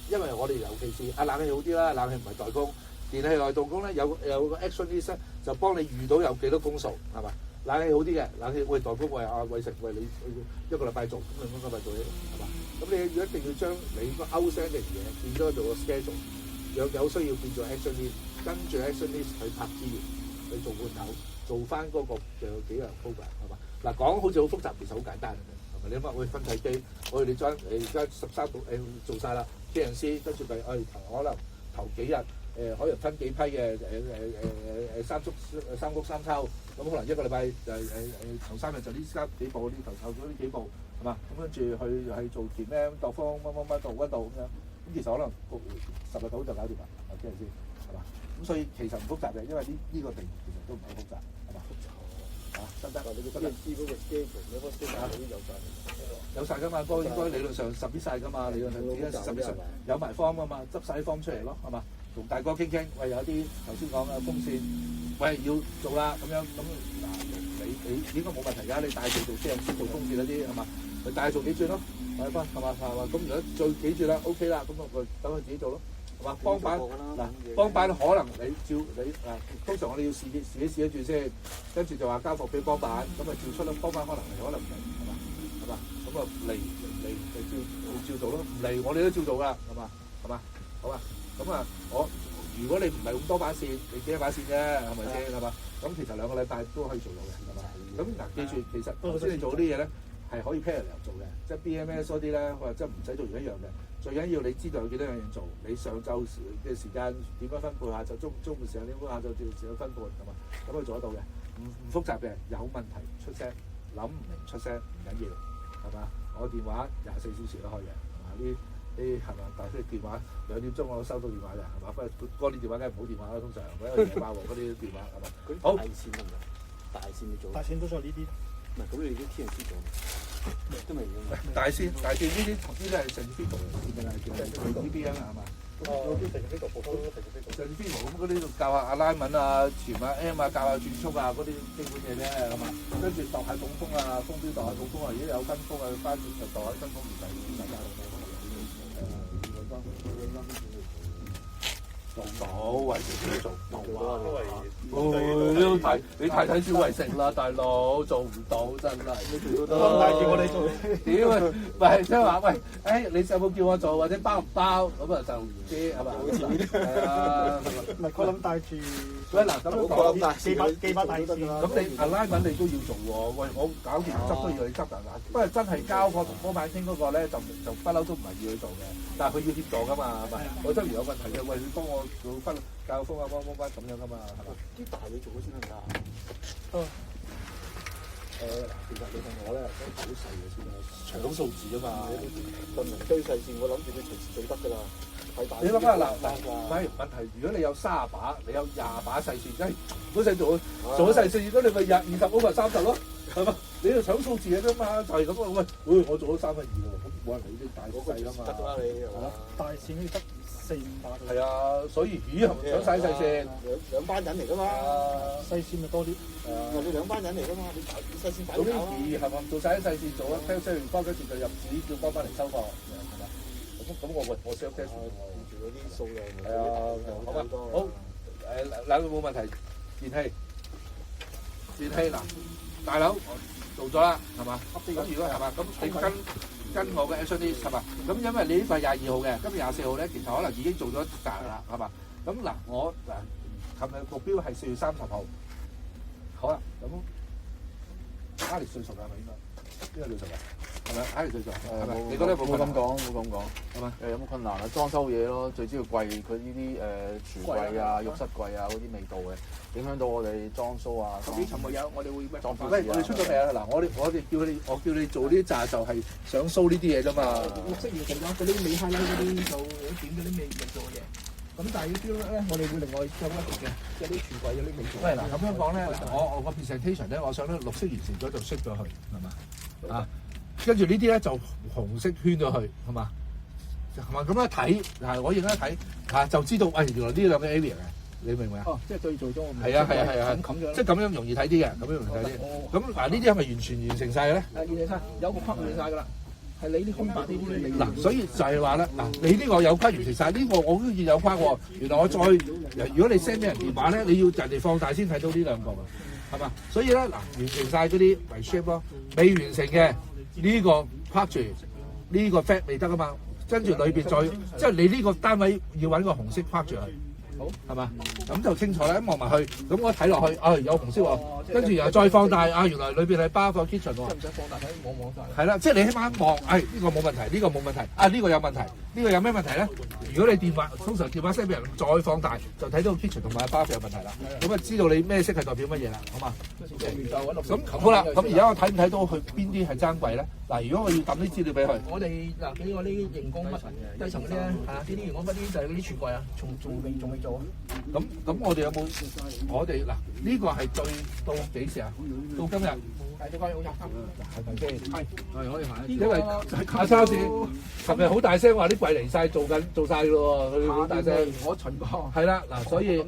因為我哋尤其是冷氣好啲啦，冷氣唔係代工，電器內動工咧有個 action list 咧，就幫你預到有幾多工數，係嘛？冷氣好啲嘅，冷氣喂代工喂阿偉成喂你一個禮拜做，咁兩個禮拜做嘢，係嘛？咁你一定要將你個 outstanding 嘢變咗做個 schedule，若有需要變做 action list，跟住 action list 去拍資源，去做罐頭，做翻嗰個有幾樣 program，係嘛？嗱講好似好複雜，其實好簡單嘅，係咪？你諗下，我哋分體機，我哋你將而家13部做晒啦 ，KNC 跟住咪可能頭幾日。可能分幾批嘅三谷三抽，咁可能一個禮拜頭3日就呢幾部，呢頭咗呢幾部係嘛？咁跟住去做填咩度方乜度溫度咁樣，咁其實可能10日到就搞掂啦，聽日先係嘛？咁所以其實唔複雜嘅，因為呢個定其實都唔係好複雜係嘛？嚇得唔得？你個 PNC 嗰個 schedule，你嗰個 schedule 已經有晒。有晒㗎嘛，應該理論上10啲晒㗎嘛，理論上點解10啲晒有埋方啊嘛，執晒啲方出嚟咯，係嘛？同大哥傾傾，喂有啲頭先講嘅風扇，喂要做啦咁樣，咁嗱你應該冇問題㗎，你帶住做先做風扇嗰啲係嘛？咪帶做幾轉咯，係嘛？咁如果做幾轉啦 ，OK 啦，咁我等佢自己做咯，係嘛？幫板嗱，幫板可能你通常我哋要試一轉先，跟住就話交貨俾幫板，咁啊照出咯，幫板可能嚟，可能唔嚟，係嘛？咁啊嚟照做咯，唔嚟我哋都照做㗎，係嘛？好啊。咁啊，如果你唔係咁多把線，你幾多把線啫，係咪先係嘛？咁其實2個禮拜都可以做到嘅，係嘛？咁嗱，記住，其實頭先你做嗰啲嘢咧，係可以 parallel 做嘅，即係 BMS 嗰啲咧，或者唔使做完一樣嘅。最緊要你知道有幾多樣嘢做，你上晝嘅時間點樣分配，下晝中午時間點樣，下晝時間分配，係嘛？咁可以做得到嘅，唔複雜嘅，有問題出聲，諗唔明出聲唔緊要，係嘛？我電話24小時都開嘅，係嘛？係嘛？但係啲電話2點鐘我都收到電話嘅，係嘛？不過嗰啲電話梗係唔好電話啦，通常嗰啲野霸王嗰啲電話係嘛？好大線得唔得？大線你做？大線都做呢啲，唔係咁你啲 TNC 做，都未用。大線呢啲係成飛圖嚟嘅，係叫 BBM 係嘛？有啲成飛圖，普通成飛圖。成飛圖咁嗰啲教下阿拉文啊、傳啊 M 啊、教下轉速啊嗰啲基本嘢啫，係嘛？跟住度下總風啊、風標度下總風啊，如果有跟風啊，翻轉就度下跟風而第大家做到，為食都做到啊！你太睇小為食啦，大佬做唔到真係。咁帶住我哋做，屌啊！唔係即係話喂，你有冇叫我做或者包唔包咁啊？就唔知係嘛？係啊，唔係我諗帶住。喂嗱，咁樣講幾把大線。咁你alignment你都要做喎。喂，我搞掂執都要你執㗎。不過真係交貨同波板傾嗰個咧，就不嬲都唔係要佢做嘅，但係佢要協助㗎嘛，係咪？我真係有問題嘅，喂，你幫我做分教風啊，幫咁樣㗎嘛，係嘛？啲大你做咗先得㗎。其實你問我咧，都好細嘅先啦，搶數字啊嘛。運能堆細線，我諗住你隨時做得㗎啦。你諗下嗱，唔係問題。如果你有30把，你有20把細線，真係唔使做咗細線，如果你咪20 over 30咯，係嘛？你要搶數字嘅啫嘛，就係咁啊！喂，我做咗3分2喎，咁冇人理啲大細啊嘛。得啦你係嘛？大線要得4、5把。係啊，所以係咪搶晒細線？兩班人嚟㗎嘛，細線咪多啲。你兩班人嚟㗎嘛，你細線擺做呢搞啊。係咪做晒啲細線做啊？聽完幫嗰時就入紙叫幫翻嚟收貨，係嘛？咁我 sell test 住嗰啲數量係啊，好嘛？好嗱，冇問題。電器嗱，大佬做咗啦，係嘛？咁如果係嘛，咁你跟我嘅 action list 係嘛？咁因為你呢份22號嘅，今日24號咧，其實可能已經做咗一紮啦，係嘛？咁嗱，我琴日目標係4月30號，好啦，咁Alex最熟㗎係咪應該？邊個最熟啊？係咪？係最熟係咪？冇你覺得冇咁講，冇咁講，係嘛？有冇困難啊？裝修嘢咯，最主要貴，佢呢啲櫥櫃啊、浴室櫃啊嗰啲味道嘅，影響到我哋裝修啊。十幾層冇有，我哋會裝修喂，我哋出咗未啊？嗱，我哋叫你做呢啲炸就係想 show 呢啲嘢啫嘛。綠色完成咗嗰啲尾 highlight 嗰啲就點嗰啲味做嘅嘢。咁但係呢啲咧，我哋會另外做一個嘅，即係啲櫥櫃嗰啲味做。喂，嗱咁樣講咧，我個 presentation 咧，我想咧綠色完成咗就熄咗佢，係嘛？啊，跟住呢啲咧就紅色圈咗佢，係嘛？係嘛？咁樣睇，嗱我而家睇嚇就知道，喂，原來呢兩個 area 嘅，你明唔明啊？哦，即係對做咗個係啊冚咗，即係咁樣容易睇啲嘅，咁樣容易睇啲。咁嗱呢啲係咪完全完成晒嘅咧？完成晒，有個框完成晒㗎啦。係你啲空白啲啲你嗱，所以就係話咧，嗱，你呢個有框完成晒，呢個我都要有框喎。原來我再，如果你 send 俾人電話咧，你要人哋放大先睇到呢兩個㗎，係嘛？所以咧，嗱，完成晒嗰啲為 shape 咯，未完成嘅呢個框住，呢個 fat 未得啊嘛，跟住裏邊再，即係你呢個單位要揾個紅色框住佢。好係嘛？咁就清楚啦，一望埋去，咁我睇落去，有紅色喎，跟住又再放大，原來裏邊係包個 kitchen 喎。唔使放大睇，望晒。係啦，即係你起碼一望，呢個冇問題，呢個冇問題，呢個有問題，呢個有咩問題咧？如果你電話通常電話 send 俾人再放大，就睇到 kitchen 同埋包有問題啦。咁啊，知道你咩色係代表乜嘢啦？好嘛？咁好啦，咁而家我睇唔睇到佢邊啲係爭貴咧？嗱，如果我要抌啲資料俾佢，我哋嗱俾我啲熒光筆低層嗰啲咧，呢啲熒光筆啲就係嗰啲櫥櫃啊，仲未做啊。咁我哋有冇？我哋嗱呢個係對到幾時啊？到今日係呢個好入係咪先？係可以行。因為阿超市琴日好大聲話啲櫃嚟晒做晒嘅咯喎，佢好大聲。我巡過。係啦，嗱，所以咁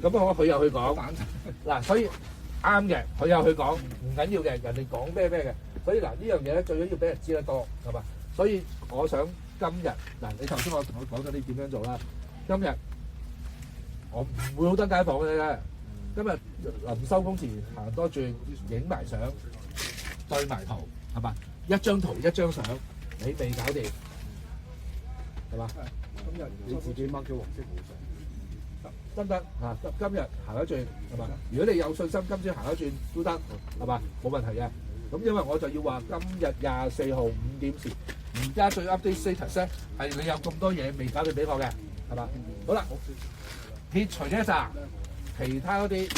佢又去講嗱，所以啱嘅，佢又去講唔緊要嘅，人哋講咩嘅。所以嗱呢樣嘢咧，最緊要俾人知得多係嘛？所以我想今日嗱，你頭先我同我講咗你點樣做啦。今日我唔會好登街坊嘅啫。今日臨收工前行多轉，影埋相，對埋圖係嘛？一張圖一張相，你未搞掂係嘛？今日你自己 mark 咗黃色冇上，得唔得啊？今日行一轉係嘛？如果你有信心，今朝行一轉都得係嘛？冇問題嘅。咁因為我就要話今日24號5點時，而家最 update status 咧係你有咁多嘢未搞掂俾我嘅係嘛？好啦，撇除呢一紮，其他嗰啲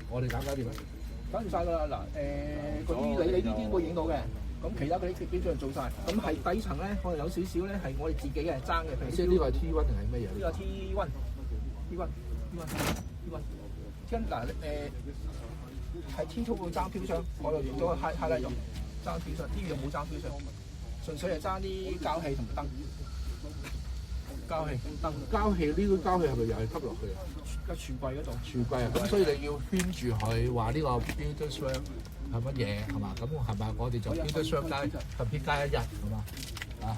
我哋搞掂啦。搞掂晒㗎啦！嗱，嗰啲你呢啲會影到嘅，咁其他嗰啲基本上做晒。咁係底層咧，可能有少少咧係我哋自己嘅爭嘅，譬如即係呢個係 T1 定係乜嘢？呢個 T1，跟嗱係 T2 會爭標箱，我又用咗個 highlight 用爭標箱，呢樣冇爭標箱，純粹係爭啲膠氣同燈。膠氣燈，膠氣呢個膠氣係咪又係吸落去啊？個櫥櫃嗰度，櫥櫃啊，咁所以你要圈住佢，話呢個 builder swing 係乜嘢係嘛？咁係咪我哋就 builder swing 加特別加一日係嘛？啊，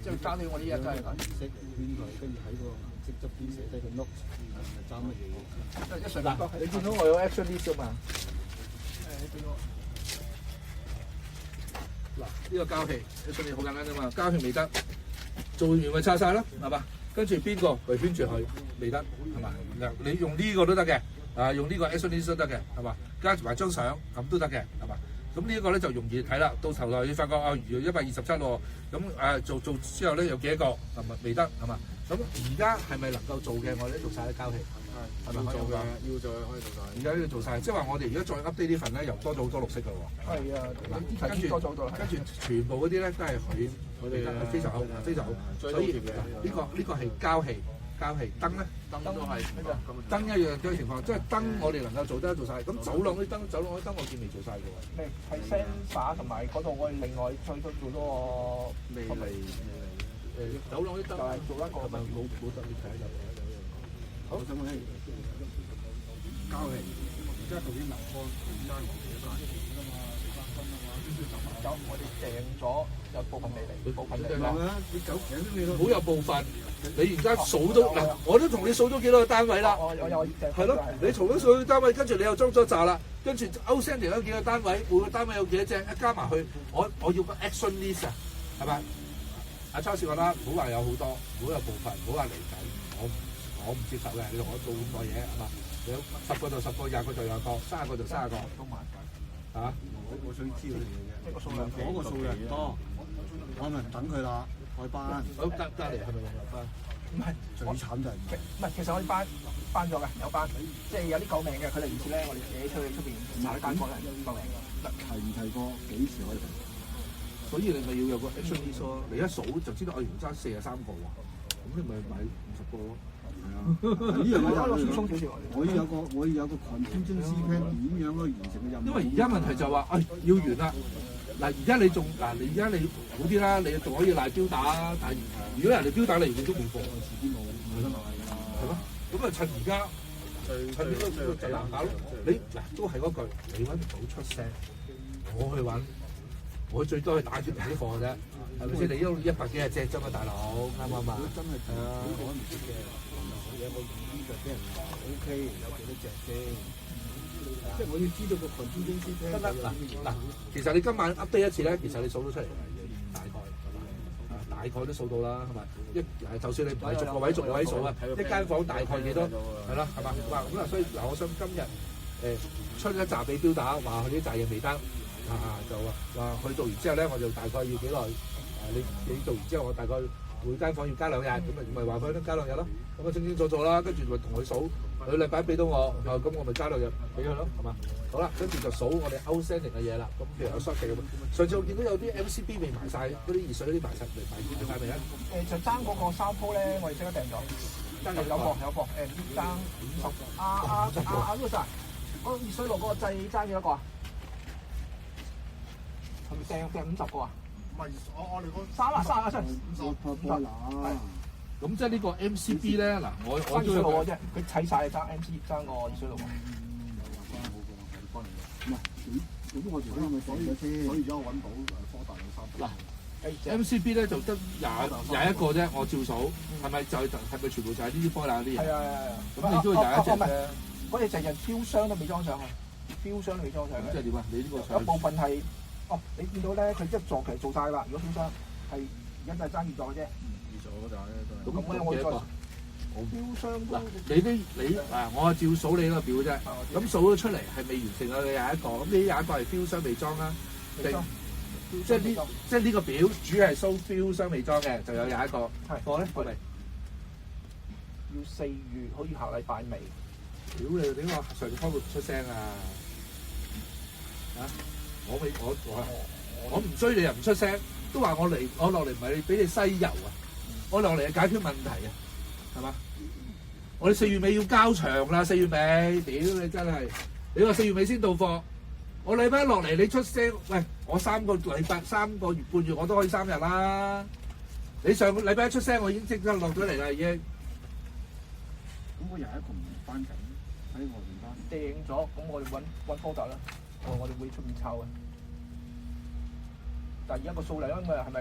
即係加到我呢日真係色圈佢，跟住喺個顏色側邊寫低個 note，係爭乜嘢？一上嗱，你見到我有 action list 嘛？你見到嗱，呢個膠氣，你信你好簡單啫嘛，膠氣未得，做完咪拆晒咯，係嘛？跟住邊個嚟圈住佢未得係嘛？嗱，你用呢個都得嘅，用呢個 action list 都得嘅係嘛？加埋張相咁都得嘅係嘛？咁呢一個咧就容易睇啦。到頭來你發覺如果127喎，咁做之後咧有幾多個係咪未得係嘛？咁而家係咪能夠做嘅？我哋都做晒啲膠氣，係咪可以做㗎？要做可以做晒。而家要做晒，即係話我哋而家再 update 呢份咧，又多咗好多綠色㗎喎。係啊，跟住全部嗰啲咧都係佢哋非常好，非常好。所以呢個係膠氣燈咧，燈都係燈一樣嘅情況，即係燈我哋能夠做得做晒。咁走廊啲燈我見未做晒嘅喎。係 sensor 同埋嗰度我哋另外再做多個未嚟走廊啲燈就係做一個係咪冇特別睇有好，咁咧膠氣，而家頭先流乾，而家我寫晒㗎嘛，有我哋訂咗有部分未嚟，部分嚟啦。你走頸都未到，好有部分。你而家數到嗱，我都同你數咗幾多個單位啦。我有係咯，你從咗數個單位，跟住你又裝咗閘啦，跟住 outstanding 有幾個單位，每個單位有幾多隻，一加埋去，我要個 action list 啊，係咪？阿超市覺得唔好話有好多，唔好有部分，唔好話嚟緊，我唔接受嘅。你同我做咁多嘢係嘛？你10個就10個，20個就20個，30個就30個。嚇？我想知佢哋嘅一個數量啫，嗰個數量多，我咪唔等佢啦，開班。好隔離係咪用翻？唔係最慘就係唔係，其實我哋班咗嘅，有班，即係有啲救命嘅，佢哋唔知咧，我哋自己出去出邊查啲間房人救命嘅。提唔提過幾時可以提？所以你咪要有個 action list 咯，你一數就知道我原爭43個喎，咁你咪買50個咯。係啊，呢樣我我疏鬆少少。我要有個 contingency plan 點樣去完成嘅任務。因為而家問題就話，要完啦。嗱，而家你仲而家你好啲啦，你仲可以賴標打，但係如果人哋標打你完全都冇貨，遲啲冇，冇得買㗎。係咯。咁啊，趁而家趁呢個就難搞咯。你嗱都係嗰句，你揾唔到出聲，我去揾，我最多去打住啲貨嘅啫，係咪先？你都100幾隻啫嘛，大佬，啱唔啱啊？真係我唔識嘅，有嘢我呢隻俾人話 OK，有幾多隻先？即係我要知道個 contingency plan。得嗱，其實你今晚 update 一次咧，其實你數到出嚟大概，大概都數到啦，係咪？就算你唔係逐個位逐個位數啊，一間房大概幾多？係啦，係嘛？咁啊，所以嗱，我想今日出一紮俾標打，話佢啲紮嘢未得，就話佢做完之後咧，我就大概要幾耐？你做完之後，我大概每間房要加2日，咁咪話佢都加2日咯。咁啊，清清楚楚啦，跟住咪同佢數，佢禮拜俾到我，咁我咪加2日俾佢咯，係嘛？好啦，跟住就數我哋 outstanding 嘅嘢啦。咁譬如有 short 嘅咁，上次我見到有啲 MCB 未埋晒，嗰啲熱水嗰啲埋晒未啊？就爭嗰個3鋪咧，我哋即刻訂咗。有貨爭50。阿 Louis，嗰個熱水爐嗰個掣爭幾多個啊？係咪訂50個啊？唔係，我哋嗰30出。50啦。咁即係呢個 MCB 咧，嗱，我爭熱水爐嘅啫，佢砌晒爭 MC 爭個熱水爐。唔係，咁我條係咪講咗先？所以而家我揾到科大有3。嗱，MCB 咧就得21個啫，我照數，係咪係咪全部就係呢啲科大嗰啲嘢？係啊。咁你都要21隻啫。嗰隻就係標箱都未裝上啊，標箱都未裝上。即係點啊？你呢個有部分係，你見到咧，佢一座其實做晒啦。如果標箱係而家就係爭2座嘅啫。2座嗰扎咧都係。咁咧我再標箱都你我照數你嗰個表啫。咁數咗出嚟係未完成啊？你21個，咁你21個係標箱未裝啦？未裝。即係呢個表主要係 show 標箱未裝嘅，就有21個。係。貨咧貨未？要4月，好似下禮拜尾。屌你點解上週會出聲啊？我唔追你又唔出聲，都話我落嚟唔係俾你西遊啊！我落嚟係解決問題啊，係嘛？我哋4月尾要交場啦，4月尾，屌你真係！你話4月尾先到貨，我禮拜一落嚟你出聲，喂，我3個月半月我都可以3日啦。你上個禮拜一出聲，我已經即刻落咗嚟啦，已經。咁我21個唔翻緊喺外邊翻。訂咗，咁我哋揾科特啦。我哋會出面抄嘅。但係而家個數量因為係咪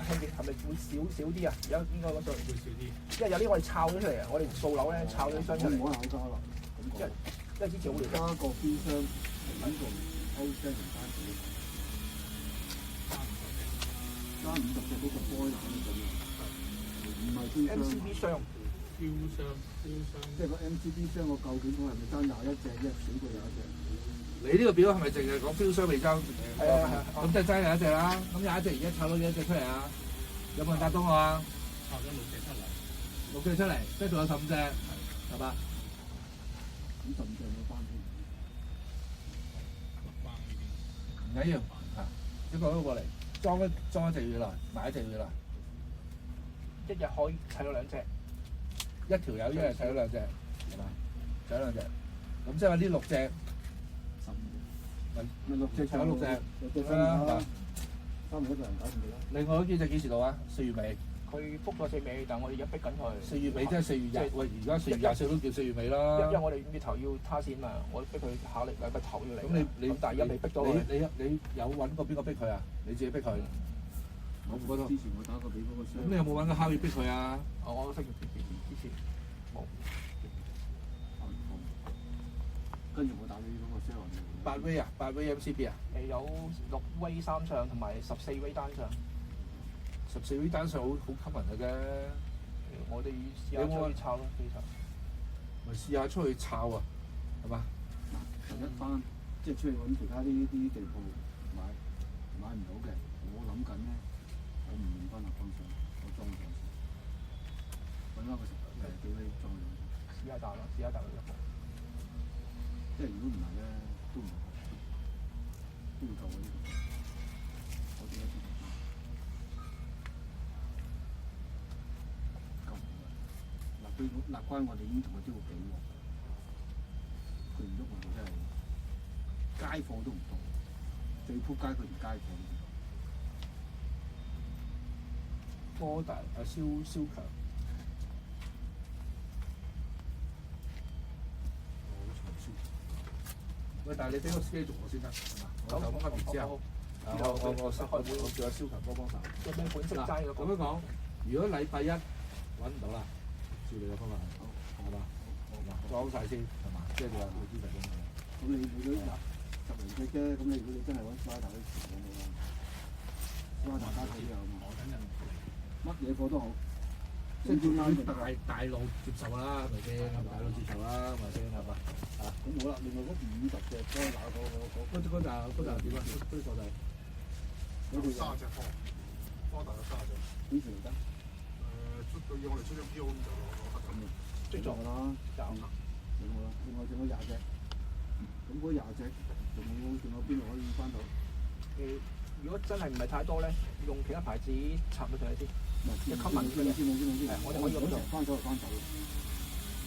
兄弟係咪會少啲啊？而家應該個數會少啲，因為有啲我哋抄咗出嚟啊！我哋數樓咧抄咗啲箱出嚟。我唔可以考加啦。因為之前好亂。加個標箱揾個歐聲唔單止，加50隻嗰個波咁樣，唔係標箱。MCB 箱。即係個 MCB 箱，我究竟我係咪爭21隻啫？少過21隻。你呢個表係咪淨係講標箱未爭？係啊。咁即係爭21隻啦。咁21隻而家炒到幾多隻出嚟啊？有冇人答到我啊？炒咗6隻出嚟，即係仲有15隻，係嘛？咁15隻有翻添。唔緊要，一個過嚟裝一隻魚來，買一隻魚來。一日可以砌到2隻。一條友一日砌到2隻，係嘛？砌到2隻，咁即係話呢6隻。咪6隻，砌咗6隻， 6隻分啦，3個人搞掂佢啦。另外嗰幾隻幾時到啊？4月尾。佢 book 咗4月尾，但係我哋而家逼緊佢。4月尾即係4月20，喂，而家4月24都叫4月尾啦。因為我哋5月頭要他線嘛，我逼佢下禮拜頭要嚟。咁你但係而家未逼到佢。你有揾過邊個逼佢啊？你自己逼佢。我唔覺得。之前我打過俾嗰個商。咁你有冇揾個烤魚逼佢啊？我識之前冇。跟住我打俾嗰個商。8 威啊，8威 MCB 啊。有6威3上同埋14威單上。14威單上好 common 嘅啫。我哋試下出去抄咯，其實。咪試下出去抄啊，係嘛？第一班即係出去揾其他啲地鋪買唔到嘅，我諗緊咧，我唔用翻立邦水，我裝上先，揾翻個幾位裝上先。試下打咯，試下打咯。即係如果唔係咧，都唔夠我呢個。我點解知道？夠唔夠？嗱，佢立關我哋已經同佢招幾喎，佢唔喐我哋真係街貨都唔到，最撲街佢連街貨都唔到。波大蕭強。喂，但係你俾個 schedule 我先得，係嘛？我就咁噏完之後，我叫阿蕭強哥幫手。有咩本色齋咁樣講，如果禮拜一揾唔到啦，照你嘅方法係嘛？裝晒先係嘛？即係你話你知就咁樣。咁你都10零隻啫，咁你如果你真係揾斯巴達去調咁樣，斯巴達家睇有冇？乜嘢貨都好，即係大路接受啦，係咪先？大路接受啦，係咪先？係嘛？咁好啦，另外嗰50隻嗰拿嗰嗰就點啊？嗰啲貨就嗰條30隻貨，波大有30隻。幾時嚟得？要我哋出張標就攞得咁嘅。即係啦，另外仲有20隻，咁嗰20隻仲有邊度可以翻到？如果真係唔係太多咧，用其他牌子插咗上去先。一級文先，我哋可以咁做。翻手就翻手，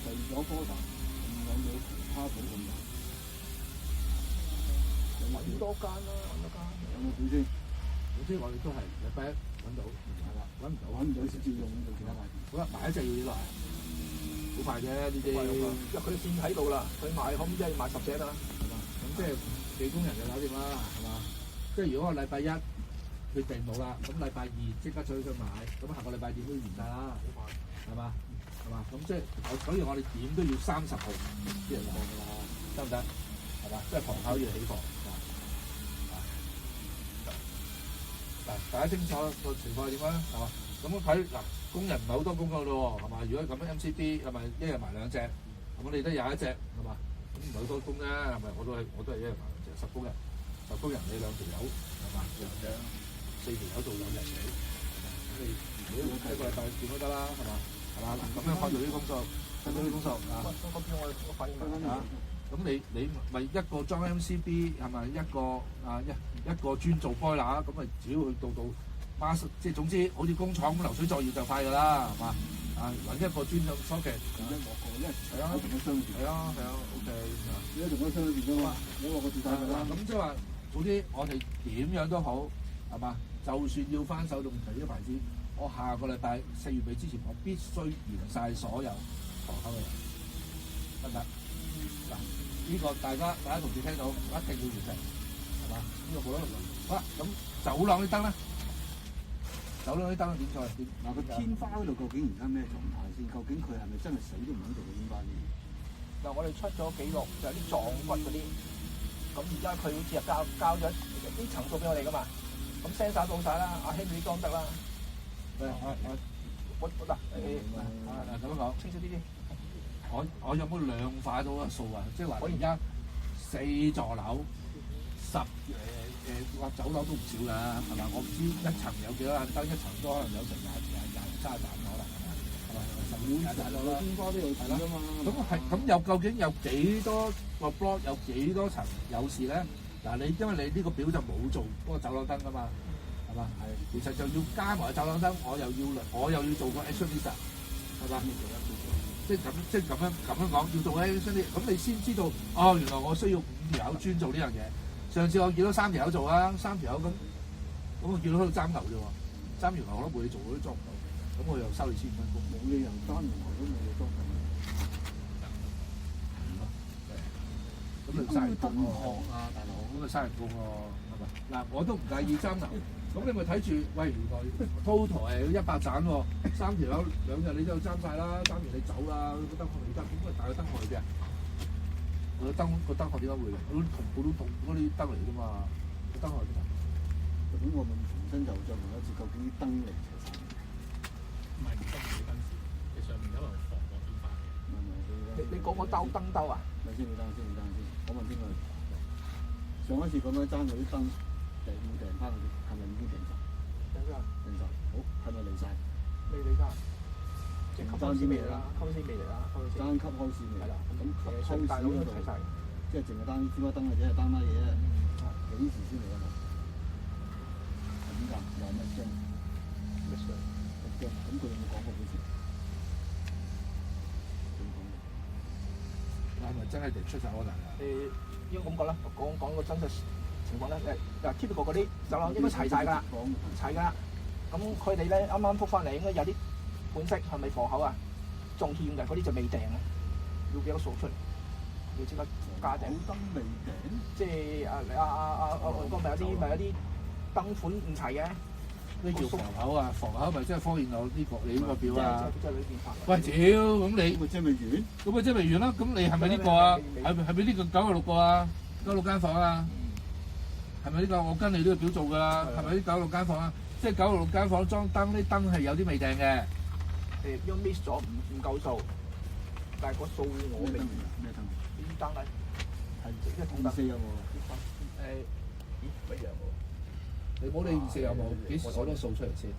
除咗波達，仲有冇其他鋪咁大？揾多間啦，揾多間。有冇點先？總之我哋都係禮拜一揾到，係啦，揾唔到先至用其他牌子。好啦，買一隻要幾耐？好快啫呢啲，因為佢線喺度啦，佢買可唔可以一日買10隻啦？係嘛？咁即係技工人就搞掂啦，係嘛？即係如果我禮拜一決定冇啦，咁禮拜二即刻出去買，咁下個禮拜點都完晒啦，係嘛？係嘛？咁即係所以我哋點都要30號啲人放㗎啦，得唔得？係嘛？即係旁口要起貨。嗱，大家清楚個情況係點啊？係嘛？咁睇嗱，工人唔係好多工㗎咯喎，係嘛？如果咁樣 MCB 係咪一日埋2隻？咁你得21隻係嘛？咁唔係好多工啫，係咪？我都係一日埋2隻，10工人你2條友係嘛？2隻4條友做2日幾？咁你如果一個禮拜見都得啦，係嘛？係嘛？咁樣看住啲工作，睇到啲工作啊。嗰邊我反映埋啊。咁你咪一個裝 MCB 係咪一個專做 boiler 咁咪只要去到即係總之好似工廠咁流水作業就快㗎啦，係嘛？啊揾一個專用 socket，一鑊過，因為係啊，同佢相處。係啊，OK 而家同佢相處㗎嘛，你話我住晒㗎啦。咁即係話，總之我哋點樣都好係嘛？就算要翻手動提呢個牌子，我下個禮拜4月尾之前，我必須完晒所有堂口嘅人，得唔得？嗱，呢個大家同事聽到，一定要完成，係嘛？呢個冇得好啦，咁走廊啲燈咧，點做？嗱，個天花嗰度究竟而家咩狀態先？究竟佢係咪真係死都唔肯做嘅天花呢？嗱，我哋出咗記錄，就係啲撞骨嗰啲，咁而家佢好似係交咗啲層數俾我哋噶嘛，咁 sensor 到晒啦，阿希美裝得啦。我嗱咁樣講，清楚啲。我有冇量化到個數啊？即係話我而家4座樓10話走樓都唔少㗎，係嘛？我唔知一層有幾多盞燈，一層都可能有成20-30盞可能係嘛？每層天花都有事㗎嘛。咁究竟有幾多個 block 有幾多層有事咧？嗱，因為你呢個表就冇做嗰個走廊燈㗎嘛，係嘛？係，其實就要加埋走廊燈，我又要做個 action visa， 係嘛？即係咁樣講，要做 action visa， 咁你先知道哦，原來我需要5條友專做呢樣嘢。上次我見到3條友做啊，3條友咁我見到喺度爭牛啫喎，3條牛我都冇嘢做，我都裝唔到，咁我又收你15蚊工，冇理由3條牛都冇嘢裝緊。咁你嘥人工喎，大佬，咁咪嘥人工喎，係咪？嗱，我都唔介意爭牛，咁你咪睇住，喂，原來 total 係100盞喎，3條友2日你都爭晒啦，爭完你走啦，個燈殼你爭，咁咪帶個燈殼去邊啊？個燈殼點解會嘅？同普通嗰啲燈嚟㗎嘛，個燈殼嚟㗎。咁我咪重新就再問一次，究竟啲燈嚟齊晒？唔係唔得嘅燈時，你上面有可能防過天花嘅。你講個燈兜啊？咪先，你等先，我問邊個？上一次咁樣爭嗰啲燈訂冇訂翻嗰啲，係咪已經訂晒？等陣訂晒，好，係咪嚟晒？未嚟㗎，即係吸收先未嚟啦，吸收先未嚟啦，吸收先。單級開市未？係啦，咁級開上市大佬都齊嗰度晒。即係淨係單招一燈或者係單乜嘢啊？幾時先嚟啊？係點㗎？有咩聲？咩事啊？咁佢有冇講過幾時？係咪真係出晒 order 啊？應該咁講啦，講個真實情況咧，嗱 typical 嗰啲酒樓應該齊晒㗎啦，齊㗎啦。咁佢哋咧啱啱覆翻嚟，應該有啲款式係咪貨口啊？仲欠嘅，嗰啲就未訂啊，要俾個數出嚟，要即刻加訂。燈未訂？即係黃哥咪有啲燈款唔齊嘅。咩叫房口啊？房口咪即係方便我呢個你呢個表啊？即係裏邊發。喂，屌咁你，咁咪即係未完？咁咪即係未完啦？咁你係咪呢個啊？係咪呢個96個啊？96間房啊？係咪呢個？我跟你呢個表做㗎啦。係咪呢96間房啊？即係96間房裝燈，啲燈係有啲未訂嘅。因為 miss 咗唔夠數，但係個數我未完。咩燈？呢啲燈咧係一桶燈。四有冇？咦？乜嘢喎？你冇理24有冇？幾時攞多數出嚟先？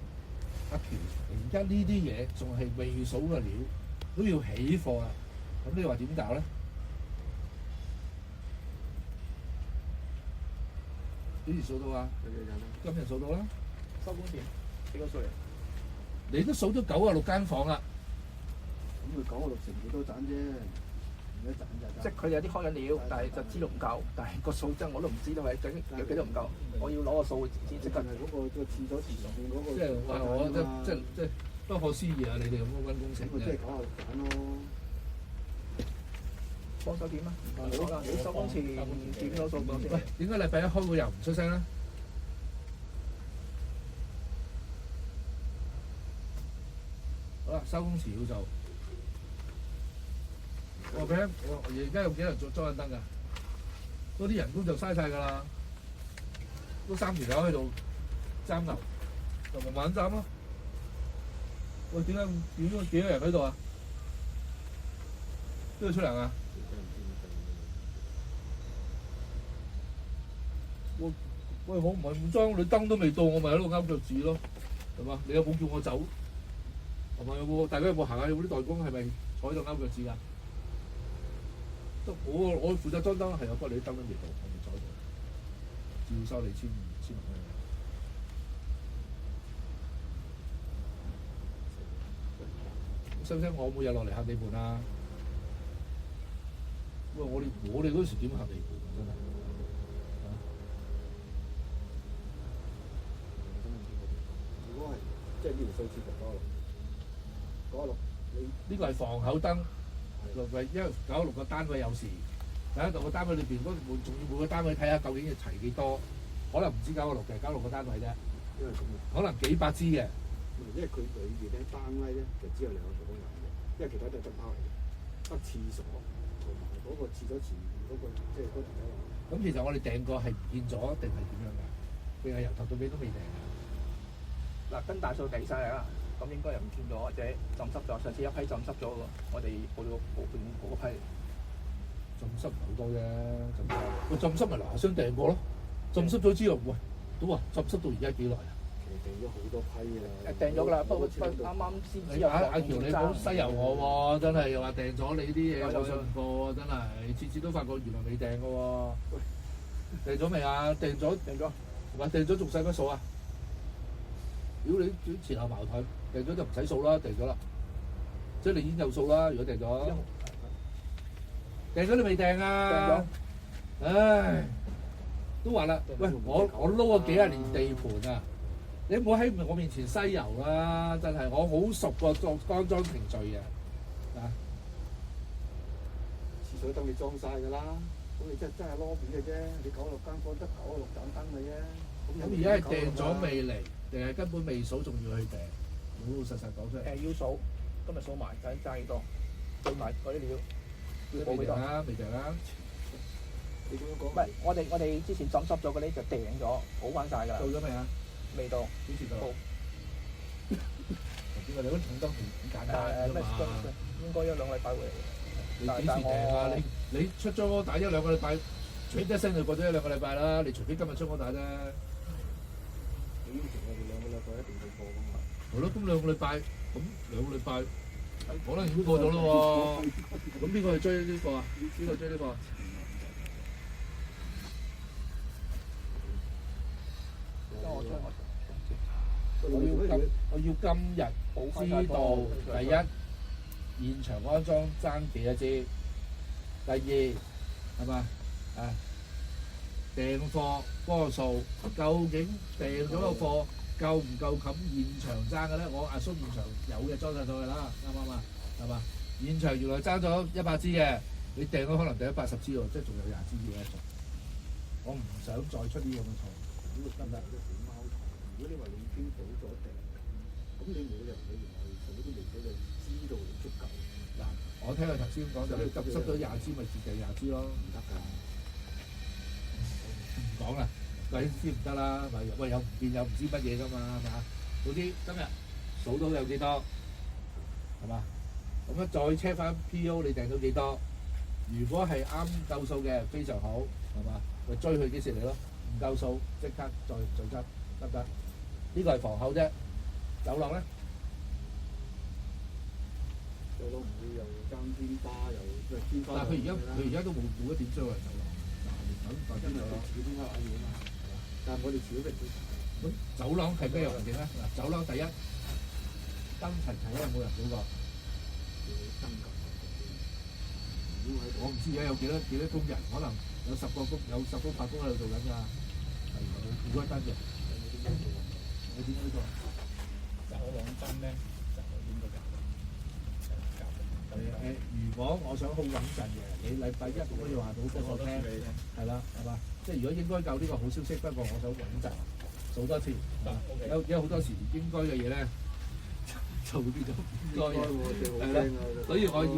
阿喬，而家呢啲嘢仲係未數嘅料，都要起貨啊！咁你話點搞咧？幾時數到啊？今日數到啦。收工前幾多數嚟？你都數咗96間房啦。咁佢96成幾多盞啫？而家盞就即係佢哋有啲開緊料，但係就知道唔夠，但係個數真係我都唔知道係究竟有幾多唔夠，我要攞個數先即刻。係嗰個廁所前面嗰個。即係我即不可思議啊！你哋咁樣揾工程咁即係96盞咯。幫手點啊？好啦，你收工前點咗數先。喂，點解禮拜一開會又唔出聲咧？好啦，收工前要做。我俾我而家有幾人裝緊燈㗎？嗰啲人工就嘥晒㗎啦，都3條友喺度爭牛，就慢慢爭咯。喂，點解幾多人喺度啊？邊度出糧啊？喂，我唔係唔裝，你燈都未到，我咪喺度勾腳趾咯，係嘛？你有冇叫我走？係咪有冇？大家有冇行下？有冇啲代工係咪坐喺度勾腳趾㗎？我負責裝燈係有，不過你啲燈都未到，我未坐喺度，照收你千蚊。使唔使我每日落嚟行地盤啊？喂，我哋嗰時點行地盤啊？真係。如果係即係呢條數字96，呢個係防口燈，因為96個單位有時，喺度個單位裏邊嗰仲要每個單位睇下究竟要齊幾多，可能唔止96嘅，96個單位啫，因為咁可能幾百支嘅。因為佢裏邊咧單位咧就只有2個做工人嘅，因為其他都係燈泡嚟嘅，得廁所同埋嗰個廁所前面嗰個即係嗰條友。咁其實我哋訂過係唔見咗定係點樣㗎？定係由頭到尾都未訂啊？嗱，跟大數計晒嚟啦，咁應該又唔見咗，或者浸濕咗。上次一批浸濕咗喎，我哋報咗嗰批。浸濕唔好多啫，浸濕咪嗱嗱聲訂過咯。浸濕咗之後，喂，都話浸濕到而家幾耐啊？其實訂咗好多批啦。訂咗㗎啦，不過啱啱先知有阿喬，你唔好西遊我喎，真係又話訂咗你啲嘢，我信唔過喎，真係次次都發覺原來未訂嘅喎。訂咗未啊？訂咗，同埋訂咗仲使乜數啊？如果你前後矛盾，訂咗就唔使數啦，訂咗啦，即係你已經有數啦。如果訂咗，訂咗你未訂啊？唉，都話啦，喂，我撈咗幾廿年地盤啊！你唔好喺我面前西遊啦，真係我好熟個安裝程序嘅啊！廁所燈你裝晒㗎啦，咁你真係攞邊嘅啫，你96間房得96盞燈嘅啫。咁而家係訂咗未嚟，定係根本未數，仲要去訂？老老實實講出嚟。要數，今日數埋睇爭幾多，計埋嗰啲料。未訂啦，未訂啦。你咁樣講。唔係，我哋之前浸濕咗嗰啲就訂咗，補翻晒㗎啦。到咗未啊？未到。幾時到？到。點解你嗰啲重燈好簡單㗎嘛？應該1-2禮拜會嚟。你幾時訂啊？你出咗打1-2個禮拜，轉一聲就過咗一兩個禮拜啦。你除非今日出我打啫。你應承我哋2個禮拜一定去過㗎嘛？好咯，咁2個禮拜，咁2個禮拜可能已經過咗咯喎。咁邊個去追呢個啊？邊個追呢個？我要今日知道第一現場安裝爭幾多支，第二係嘛啊訂貨嗰個數，究竟訂咗個貨夠唔夠冚現場爭嘅咧？我阿叔現場有嘅裝晒上去啦，啱唔啱啊？係嘛？現場原來爭咗100支嘅，你訂咗可能訂咗80支喎，即係仲有20支要做。我唔想再出啲咁嘅錯，得唔得？如果你話你已經補咗訂，咁你冇理由你原來做嗰啲未俾你知道你足夠。嗱，我聽佢頭先講就你急濕咗20支，咪自訂20支咯，唔得㗎。唔講啦，鬼知唔得啦，咪喂有唔見有唔知乜嘢㗎嘛，係嘛？總之今日數到有幾多，係嘛？咁樣再 check 翻 P.O. 你訂到幾多？如果係啱夠數嘅，非常好，係嘛？咪追佢幾時嚟咯？唔夠數即刻再執，得唔得？呢個係防口啫，走廊咧。走廊唔會又爭天花又即係天花。但係佢而家都冇一點追過嚟走廊，嗱，因為我哋自己天花板嘢嘛。但係我哋自己咁走廊係咩環境咧？嗱，走廊第一燈齊齊咧，冇人數過。我唔知而家有幾多工人，可能有10個8工喺度做緊㗎，係冇關燈嘅。有點樣做？走廊燈咧就應該搞如果我想好穩陣嘅，你禮拜一可以話到俾我聽，係啦，係嘛？即係如果應該夠呢個好消息，不過我想穩陣，數多次。有好多時應該嘅嘢咧，就變咗唔該嘅，係啦。所以我要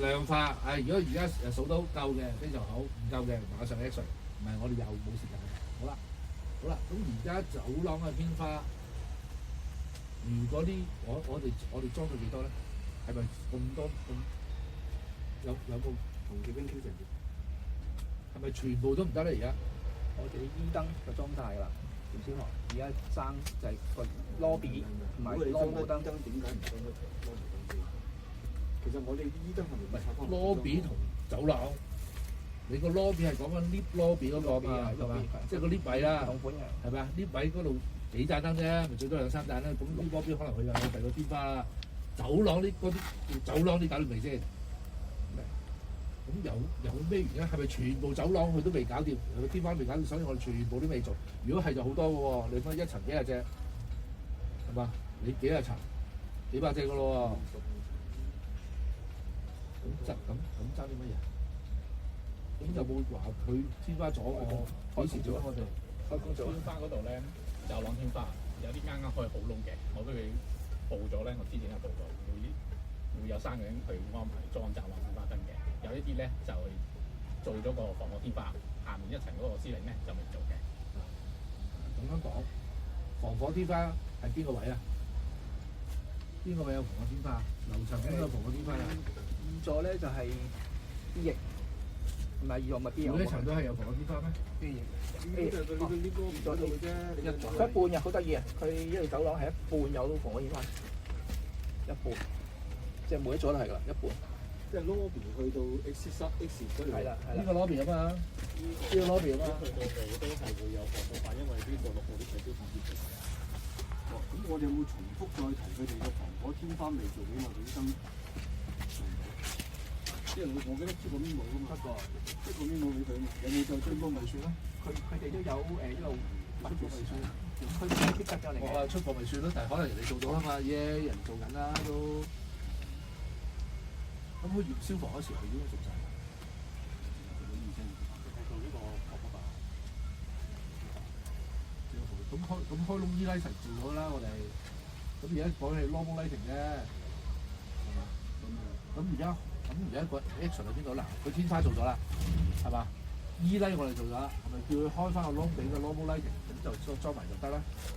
量化。如果而家數到夠嘅非常好，唔夠嘅馬上 action。唔係我哋又冇時間。好啦，咁而家走廊嘅天花，如果我哋裝到幾多咧？係咪咁多咁？有冇同結冰傾成？係咪全部都唔得咧？而家我哋啲E燈就裝晒㗎啦，條小學而家爭就係個 lobby 同埋 lobby 燈點解唔裝得 lobby 燈先？其實我哋啲 E 燈係咪拆翻 lobby 同走廊？你個 lobby 係講緊 lift lobby 嗰個啊，係嘛？即係個 lift 位啦，同款嘅，係咪啊？lift 位嗰度幾盞燈啫，咪最多2、3盞啦。咁 lift lobby 可能佢有第二個天花啦。走廊啲走廊啲搞掂未先？咁有咩原因？係咪全部走廊佢都未搞掂？佢天花未搞掂，所以我哋全部都未做。如果係就好多嘅喎，你分一層幾廿隻，係嘛？你幾廿層，幾百隻嘅咯喎。咁爭啲乜嘢？咁有冇話佢天花阻我幾時做我哋？開工做天花嗰度咧，走廊天花有啲啱啱開好窿嘅，我俾佢報咗咧。我之前有報咗，會有3個人去安排裝走廊天花燈嘅。有一啲咧就做咗個防火天花，下面一層嗰個司令咧就未做嘅。咁樣講，防火天花係邊個位啊？邊個位有防火天花？樓層邊個有防火天花啊？二座咧就係 B 型，唔係二座咪 B 型。每一層都係有防火天花咩？ B 型。呢個唔在度嘅啫，佢一半嘅，好得意啊！佢一條走廊係一半有防火天花，一半，即係每一座都係㗎啦，一半。即係 lobby 去到 X 嗰條。係啦，呢個 lobby 啊嘛，呢個 lobby 啊嘛。去到度都係會有防火板，因為呢個6號啲水都放啲水。咁我哋有冇重複再提佢哋個防火天花未做俾我哋啲燈做唔到？因為我記得出過邊冇㗎嘛。出過邊冇俾佢嘛？有冇再追幫咪算啦？佢哋都有一路出過咪算。佢哋啲質咗嚟嘅。我話出貨咪算咯，但係可能人哋做到啦嘛，人做緊啦都。咁佢消防嗰時係應該做晒㗎。做呢個防火板。咁開窿依拉層做咗啦，我哋。咁而家講係 normal lighting 啫，係嘛？咁而家個 action 喺邊度嗱？佢天花做咗啦，係嘛？依拉我哋做咗，係咪叫佢開翻個窿俾個 normal lighting，咁就裝埋就得啦？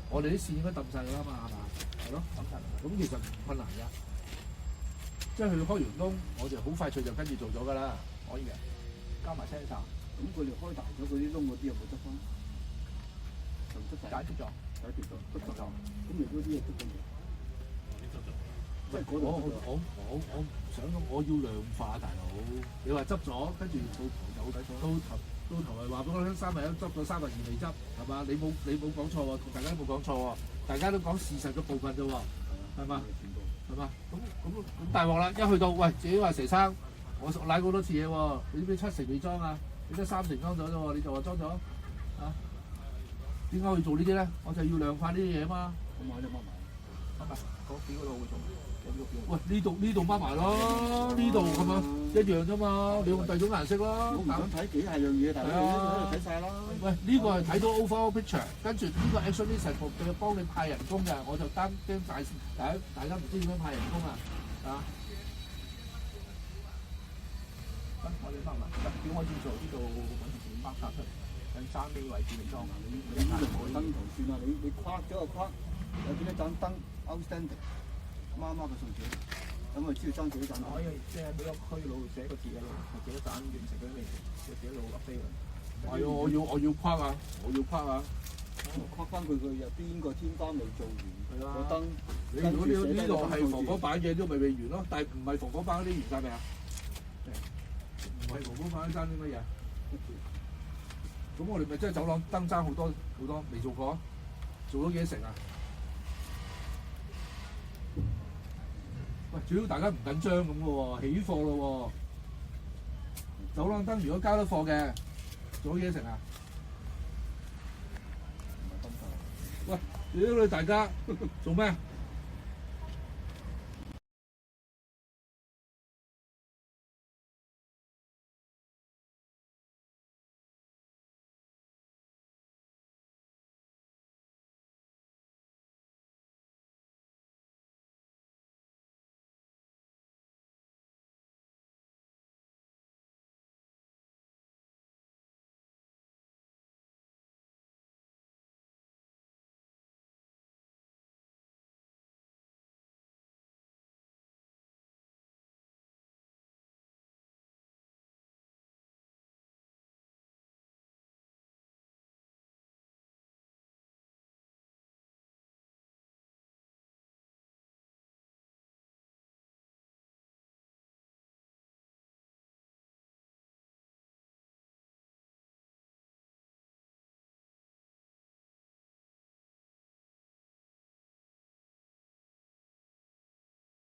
我哋啲線應該揼晒㗎啦嘛，係嘛？係咯，揼晒。咁其實唔困難㗎。即係佢開完窿，我哋好快脆就跟住做咗㗎啦，可以嘅，加埋 sensor。咁佢哋開大咗嗰啲窿嗰啲有冇執翻？就唔執晒，解決咗，解決咗，執咗。咁你嗰啲嘢執咗未？即係嗰度執咗。我唔想咁，我要量化大佬。你話執咗，跟住到頭係話俾我聽3日1執咗3日2未執，係嘛？你冇講錯喎，大家都冇講錯喎，大家都講事實嘅部分啫喎，係嘛？係嘛？咁大鑊啦！一去到喂，自己話佘生，我賴過多次嘢喎，你知唔知7成未裝啊？你得3成裝咗啫喎，你就話裝咗啊？點解要做呢啲咧？我就要量化呢啲嘢啊嘛。咁買就買埋。係咪？嗰邊嗰度會做，有呢個表。喂，呢度掹埋咯，呢度咁樣一樣啫嘛，你用第二種顏色咯。我唔想睇幾係樣嘢，但係你喺度睇晒啦。喂，呢個係睇到 overall picture，跟住呢個 actually 係服佢幫你派人工嘅，我就擔驚大家唔知點樣派人工啊，啊！咁我哋翻埋，表我要做呢度揾條線 mark 出嚟，等爭呢位置嚟裝啊！你呢度冇燈圖算啦，你框咗個框，有幾多盞燈 outstanding，啱啱嘅數字，咁咪知道爭幾多盞燈。可以即係俾個區佬寫個字喺度，係幾多盞完成嗰啲未？要自己路 update 㗎。係啊，我要框啊，我要框啊！框翻佢入邊個天花未做完，個燈。你如果呢度係防火板嘅都未完咯，但係唔係防火板嗰啲完晒未啊？唔係防火板爭啲乜嘢？咁我哋咪真係走廊燈爭好多未做過，做咗幾多成啊？喂，主要大家唔緊張咁嘅喎，起貨咯喎。走廊燈如果交得貨嘅，做咗幾多成啊？喂，屌你大家做咩啊？